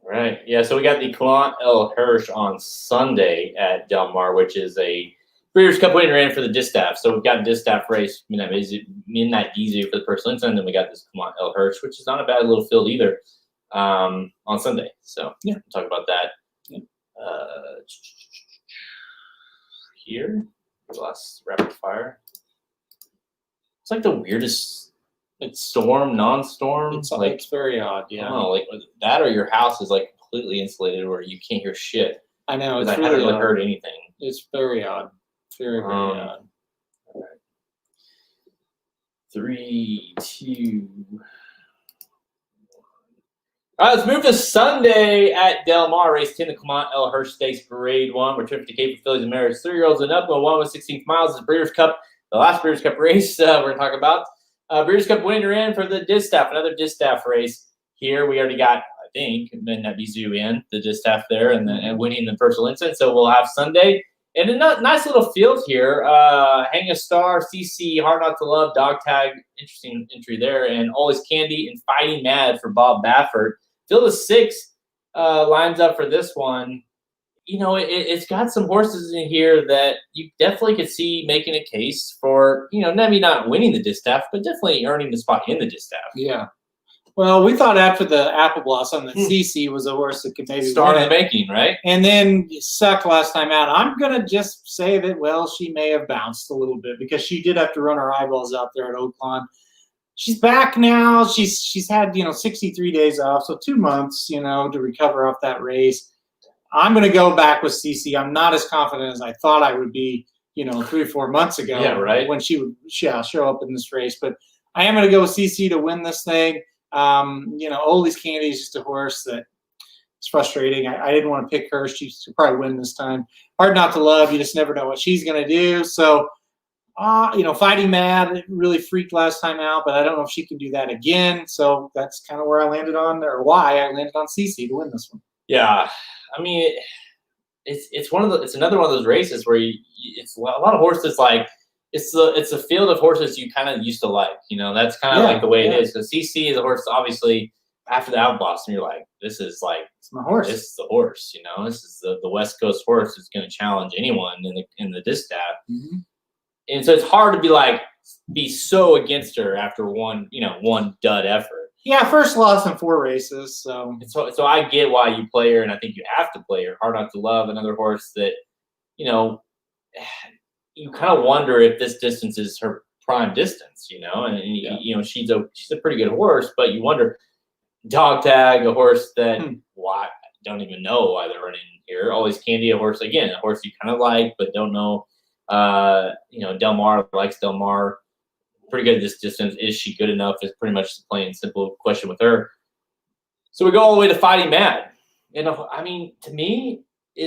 Right. Yeah. So we got the Clant El Hirsch on Sunday at Del Mar, which is a Breeders' Cup winner in for the distaff. So we've got a distaff race, Midnight Easy for the Personal Ensign, and then we got this Clant El Hirsch, which is not a bad little field either, on Sunday. So yeah, we'll talk about that. Yeah. Here, the last rapid fire. It's like the weirdest It's storm, non-storm. It's very odd. Yeah. I don't know, like that, or your house is like completely insulated where you can't hear shit. I know. It's I haven't really heard anything. It's very odd. Very odd. All right. 3, 2. All right, let's move to Sunday at Del Mar. Race 10, the Clement L. Hirsch Stakes, Grade 1. We're tripping to Cape for fillies and mares, 3-year-olds and up. 1/16 miles is Breeders' Cup, the last Breeders' Cup race we're going to talk about. Breeders' Cup winner in for the distaff, another distaff race. Here we already got, I think, Mizzou in the distaff there and winning the Personal Ensign. So we'll have Sunday. And a nice little field here. Hang a Star, CC, Hard Not to Love, Dog Tag, interesting entry there. And Always Candy and Fighting Mad for Bob Baffert. Field of 6 lines up for this one. You know, it's got some horses in here that you definitely could see making a case for, you know, maybe not winning the distaff, but definitely earning the spot in the distaff. Yeah. Well, we thought after the Apple Blossom that CC was a horse that could maybe start in the making, right? And then sucked last time out. I'm going to just say that, well, she may have bounced a little bit because she did have to run her eyeballs out there at Oaklawn. She's back now. She's had, 63 days off, so 2 months, to recover off that race. I'm going to go back with CC. I'm not as confident as I thought I would be, 3 or 4 months ago. Yeah, right. When she would show up in this race. But I am going to go with CC to win this thing. Ollie's Candy is just a horse that it's frustrating. I didn't want to pick her. She'll probably win this time. Hard Not to Love. You just never know what she's going to do. So, Fighting Mad really freaked last time out, but I don't know if she can do that again. So that's kind of where I landed on, or why I landed on CC to win this one. Yeah, I mean, it's another one of those races where it's a lot of horses like. It's a field of horses you kind of used to like, that's kind of like the way it is. Because CC is a horse, obviously, after the Apple Blossom, you're like, this is like, it's my horse. This is the horse, this is the West Coast horse that's going to challenge anyone in the distaff. Mm-hmm. And so it's hard to be so against her after one dud effort. Yeah, first loss in 4 races. So I get why you play her, and I think you have to play her. Hard Not to Love, another horse that, you kind of wonder if this distance is her prime distance, and she's a pretty good horse, but you wonder. Dog Tag, a horse that I don't even know why they're running here. Always Candy, a horse you kind of like but don't know. Del Mar likes Del Mar. Pretty good at this distance. Is she good enough? Is pretty much the plain and simple question with her. So we go all the way to Fighting Mad, and I mean, to me,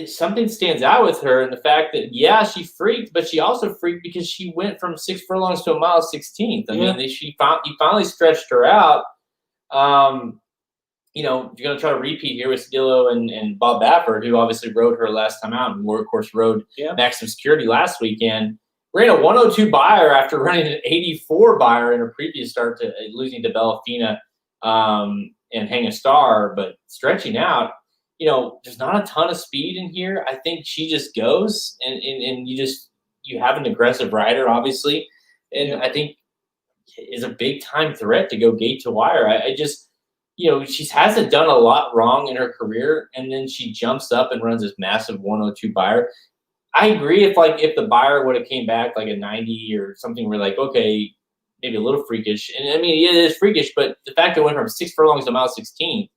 something stands out with her in the fact that, she freaked, but she also freaked because she went from 6 furlongs to a mile 16th. I mean, you finally stretched her out. You're going to try to repeat here with Cedillo and Bob Baffert, who obviously rode her last time out and, of course, rode Maximum Security last weekend. Ran a 102 buyer after running an 84 buyer in her previous start to losing to Bellafina and Hang a Star, but stretching out. There's not a ton of speed in here. I think she just goes, and you have an aggressive rider, obviously, and I think is a big time threat to go gate to wire. I just, she hasn't done a lot wrong in her career, and then she jumps up and runs this massive 102 buyer. I agree if the buyer would have came back like a 90 or something, we're like, okay, maybe a little freakish, and I mean it is freakish, but the fact that it went from 6 furlongs to mile 16.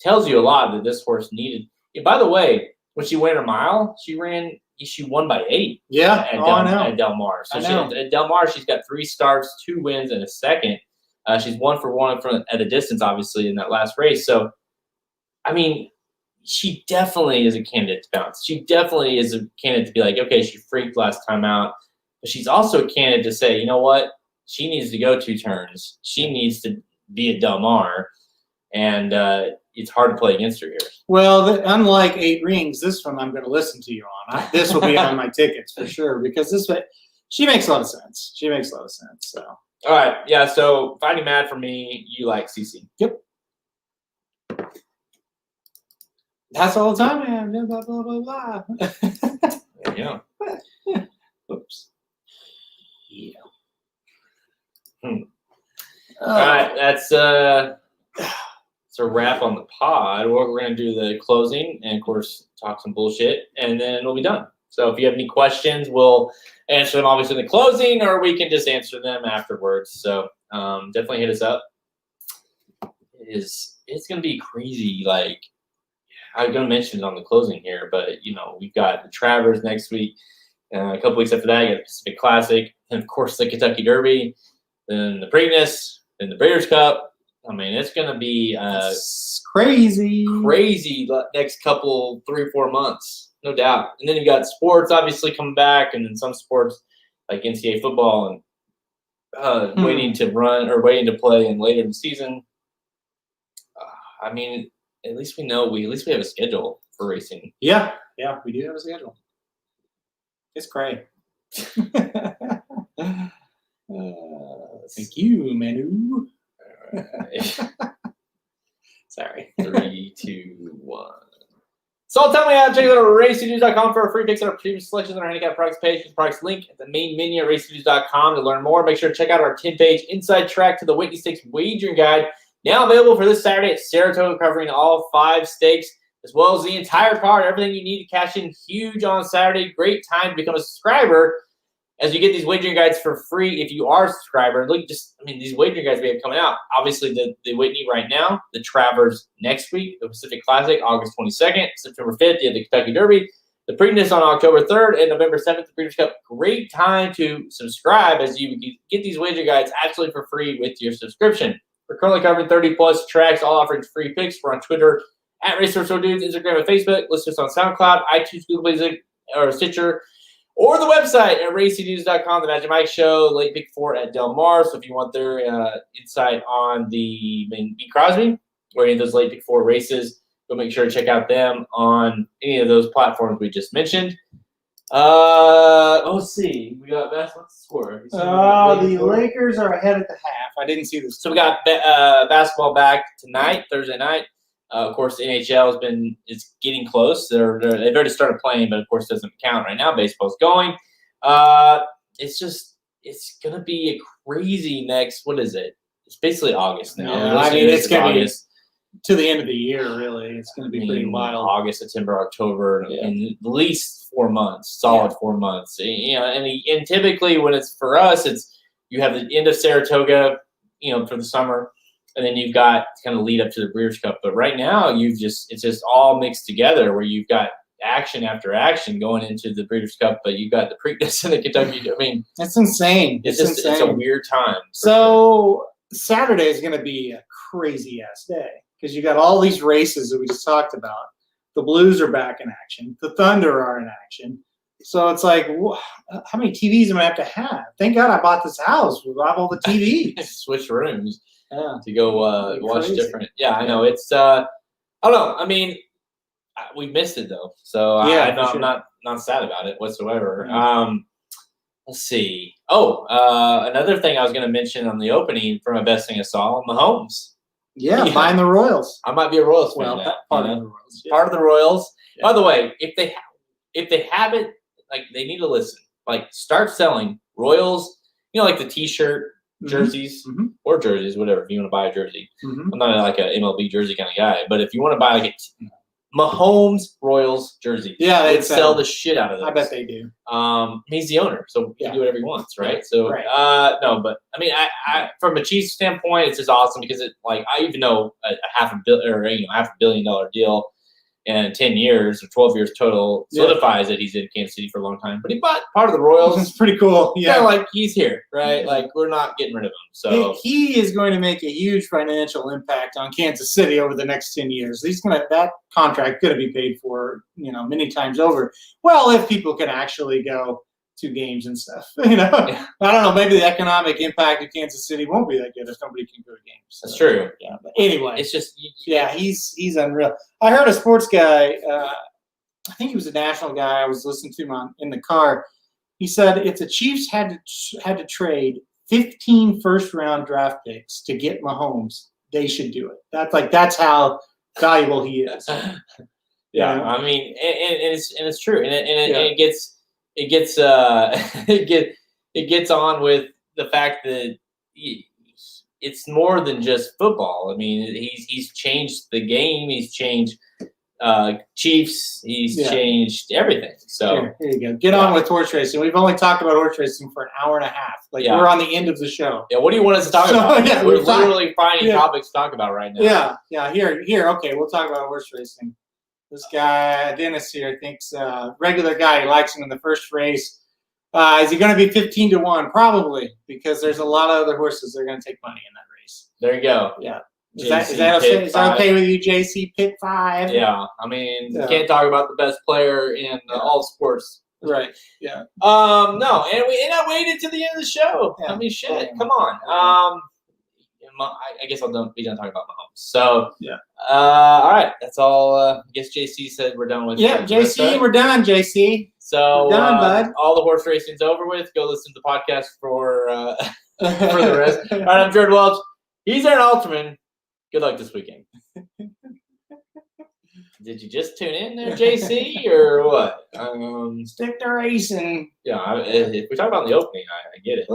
Tells you a lot that this horse needed. And by the way, when she won her mile, she won by 8. Yeah, at Del Mar. So at Del Mar, she's got 3 starts, 2 wins, and a second. She's 1 for 1 at a distance, obviously, in that last race. So, I mean, she definitely is a candidate to bounce. She definitely is a candidate to be like, okay, she freaked last time out, but she's also a candidate to say, you know what, she needs to go 2 turns. She needs to be at Del Mar, and it's hard to play against her here. Well, unlike 8 Rings, this one I'm going to listen to you on. This will be on my tickets for sure because she makes a lot of sense. So. All right, yeah. So Fighting Mad for me, you like CC. Yep. That's all the time, man. Blah blah blah blah. There you go. Oops. Yeah. All right, that's it's a wrap on the pod. We're going to do the closing and, of course, talk some bullshit, and then we'll be done. So if you have any questions, we'll answer them obviously in the closing, or we can just answer them afterwards. So definitely hit us up. It's going to be crazy. Like, I'm going to mention it on the closing here, but, we've got the Travers next week. A couple weeks after that, you got the Pacific Classic, and, of course, the Kentucky Derby, then the Preakness, then the Breeders' Cup. I mean, it's going to be crazy next couple 3 or 4 months, no doubt. And then you got sports obviously coming back, and then some sports like NCAA football and waiting to play in later in the season. I mean, at least we have a schedule for racing. Yeah, we do have a schedule. It's great. Thank you, Manu. Sorry. 3, 2, 1. So tell me how to check out racingnews.com for our free picks and our previous selections on our handicap products page. Products link at the main menu at racingnews.com to learn more. Make sure to check out our 10-page inside track to the Whitney Stakes wagering guide. Now available for this Saturday at Saratoga, covering all 5 stakes, as well as the entire card. Everything you need to cash in huge on Saturday. Great time to become a subscriber as you get these wagering guides for free if you are a subscriber. Look, these wagering guides we have coming out. Obviously, the Whitney right now, the Travers next week, the Pacific Classic, August 22nd, September 5th, you have the Kentucky Derby, the Preakness on October 3rd, and November 7th, the Breeders' Cup. Great time to subscribe as you get these wagering guides absolutely for free with your subscription. We're currently covering 30-plus tracks, all offering free picks. We're on Twitter at RaceHorseDudes, Instagram, and Facebook. Listen to us on SoundCloud, iTunes, Google Play, or Stitcher, or the website at racingnews.com. The Magic Mike Show, late Big 4 at Del Mar. So if you want their insight on the Bing Crosby or any of those late Big 4 races, go make sure to check out them on any of those platforms we just mentioned. Let's see. We got what's the score? The Lakers are ahead at the half. I didn't see this. So we got basketball back tonight, Thursday night. Of course, the NHL is getting close. They've already started playing, but of course, doesn't count right now. Baseball's going. It's gonna be a crazy next. What is it? It's basically August now. Yeah, it's gonna be to the end of the year. Really, it's gonna be pretty wild. August, September, October, and at least 4 months, solid 4 months. And typically when it's for us, you have the end of Saratoga, for the summer, and then you've got kind of lead up to the Breeders' Cup. But right now, it's just all mixed together where you've got action after action going into the Breeders' Cup, but you've got the Preakness and the Kentucky. I mean, it's insane. It's a weird time. So Saturday is going to be a crazy ass day because you got all these races that we just talked about. The Blues are back in action. The Thunder are in action. So it's like, how many TVs am I have to have? Thank God I bought this house. We have all the TVs. Switch rooms to go watch different. Yeah, I know. It's I don't know. I mean, we missed it though, so I'm not sad about it whatsoever. Yeah. Let's see. Another thing I was going to mention on the opening from a best thing I saw, Mahomes. Yeah, buying the Royals. I might be a Royals fan now. Part of the Royals. Yeah. Part of the Royals. Yeah. By the way, if they have it, like, they need to listen. Like, start selling Royals. Like the T-shirt jerseys or jerseys, whatever. If you want to buy a jersey, I'm not like an MLB jersey kind of guy, but if you want to buy like a Mahomes Royals jersey, they sell the shit out of those. I bet they do. He's the owner, so he can do whatever he wants, right? So no, but I mean, I from a Chiefs standpoint, it's just awesome because I even know a $500 million deal and 10 years or 12 years total solidifies that he's in Kansas City for a long time. But he bought part of the Royals. It's pretty cool. Yeah, kind of like he's here, right? Like, we're not getting rid of him. So he is going to make a huge financial impact on Kansas City over the next 10 years. That contract going to be paid for, many times over. Well, if people can actually go to games and stuff, I don't know. Maybe the economic impact of Kansas City won't be that good if nobody can go to games. So, that's true. Yeah, but anyway, it's just he's unreal. I heard a sports guy. I think he was a national guy. I was listening to him in the car. He said if the Chiefs had to trade 15 first-round draft picks to get Mahomes, they should do it. That's how valuable he is. Yeah, I mean, and it's true, and it gets on with the fact that it's more than just football. I mean, he's changed the game. He's changed Chiefs. He's changed everything. So here you go. Get on with horse racing. We've only talked about horse racing for an hour and a half. Like we're on the end of the show. Yeah. What do you want us to talk about? Yeah, we're literally finding topics to talk about right now. Yeah. Here. Okay, we'll talk about horse racing. This guy, Dennis here, thinks regular guy. He likes him in the first race. Is he going to be 15-1? Probably, because there's a lot of other horses that are going to take money in that race. There you go. Yeah. Is that okay? Is that okay with you, JC? Pick 5. Yeah, I mean, you can't talk about the best player in all sports, right? Yeah. No, and I waited to the end of the show. Yeah. I mean, shit, come on. I guess I'll be done talking about Mahomes. So all right, that's all. I guess JC said we're done with. Yeah, JC, we're done. JC. So we're done, bud. All the horse racing's over with. Go listen to the podcast for the rest. All right, I'm Jared Welch. He's Aaron Alterman. Good luck this weekend. Did you just tune in there, JC, or what? Stick to racing. Yeah, if we talk about the opening, I get it.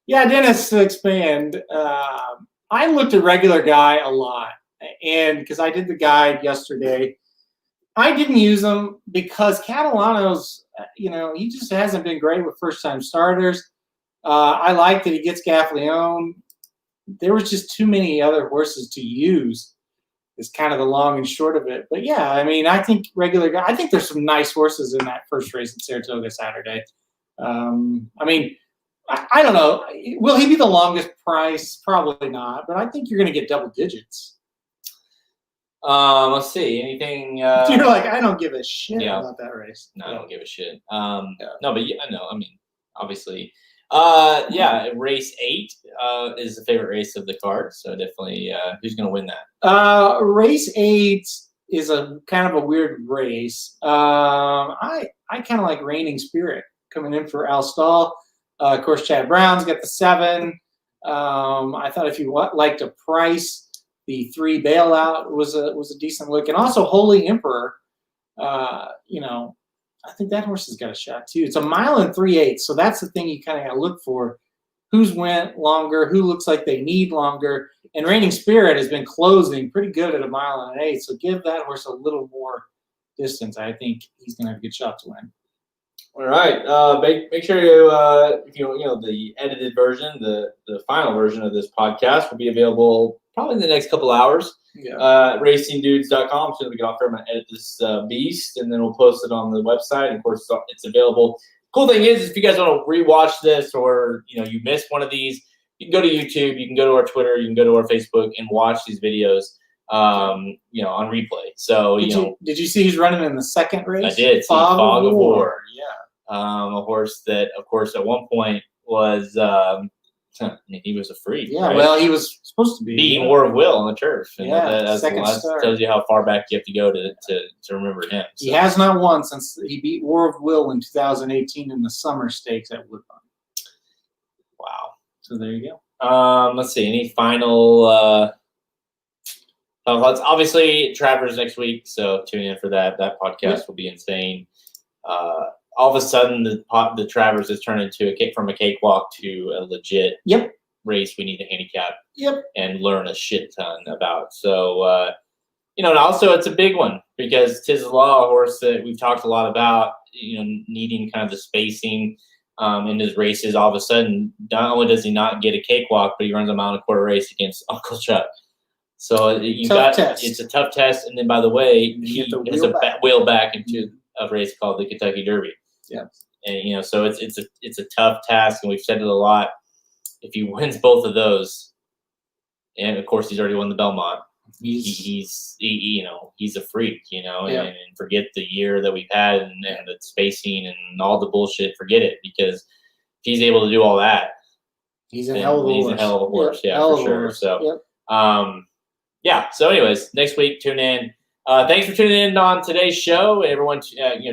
Yeah, Dennis, to expand, I looked at regular guy a lot, and because I did the guide yesterday, I didn't use him because Catalano's, he just hasn't been great with first-time starters. I like that he gets Gaffleone. There was just too many other horses to use is kind of the long and short of it. But yeah, I mean, I think regular guy, I think there's some nice horses in that first race in Saratoga Saturday. I mean, I don't know. Will he be the longest price? Probably not, but I think you're going to get double digits. Let's see. Anything? You're like, I don't give a shit about that race. No, I don't give a shit. No, but I know. I mean, obviously. Race 8 is the favorite race of the card. So definitely, who's going to win that? Race 8 is a kind of a weird race. I kind of like Reigning Spirit coming in for Al Stahl. Of course, Chad Brown's got the 7. I thought if you liked a price, the 3 Bailout was a decent look, and also Holy Emperor. I think that horse has got a shot too. It's 1 3/8, so that's the thing you kind of got to look for. Who's went longer? Who looks like they need longer? And Reigning Spirit has been closing pretty good at 1 1/8, so give that horse a little more distance. I think he's going to have a good shot to win. All right. Make sure you the edited version, the final version of this podcast will be available probably in the next couple hours. Racingdudes.com. So we get off there. I'm going to edit this beast, and then we'll post it on the website. And of course, it's available. Cool thing is, if you guys want to rewatch this, or you missed one of these, you can go to YouTube, you can go to our Twitter, you can go to our Facebook, and watch these videos. On replay. So did you see who's running in the second race? I did. Fog of War. Yeah. A horse that, of course, at one point was. He was a freak. Yeah, right? Well, he was supposed to be beating War of Will on the turf. And that tells you how far back you have to go to remember him. So. He has not won since he beat War of Will in 2018 in the Summer Stakes at Woodbine. Wow. So there you go. Let's see. Any final? Obviously, Travers next week, so tune in for that. That podcast will be insane. All of a sudden, the Travers has turned into from a cakewalk to a legit race we need to handicap and learn a shit ton about. So, and also it's a big one because Tiz Law, a horse that we've talked a lot about, needing kind of the spacing in his races. All of a sudden, not only does he not get a cakewalk, but he runs a 1.25 mile race against Uncle Chuck. So it's a tough test. And then, by the way, he has a wheel back into a race called the Kentucky Derby. Yeah, and so it's a tough task, and we've said it a lot. If he wins both of those, and of course he's already won the Belmont, he's a freak, and forget the year that we've had and the spacing and all the bullshit. Forget it, because if he's able to do all that, he's a hell of a horse. Yeah, for sure. So, So anyways, next week tune in. Thanks for tuning in on today's show. Everyone,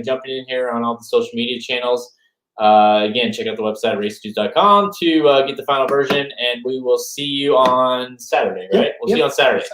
jumping in here on all the social media channels. Again, check out the website, racingdudes.com, to get the final version, and we will see you on Saturday, right? We'll see you on Saturday.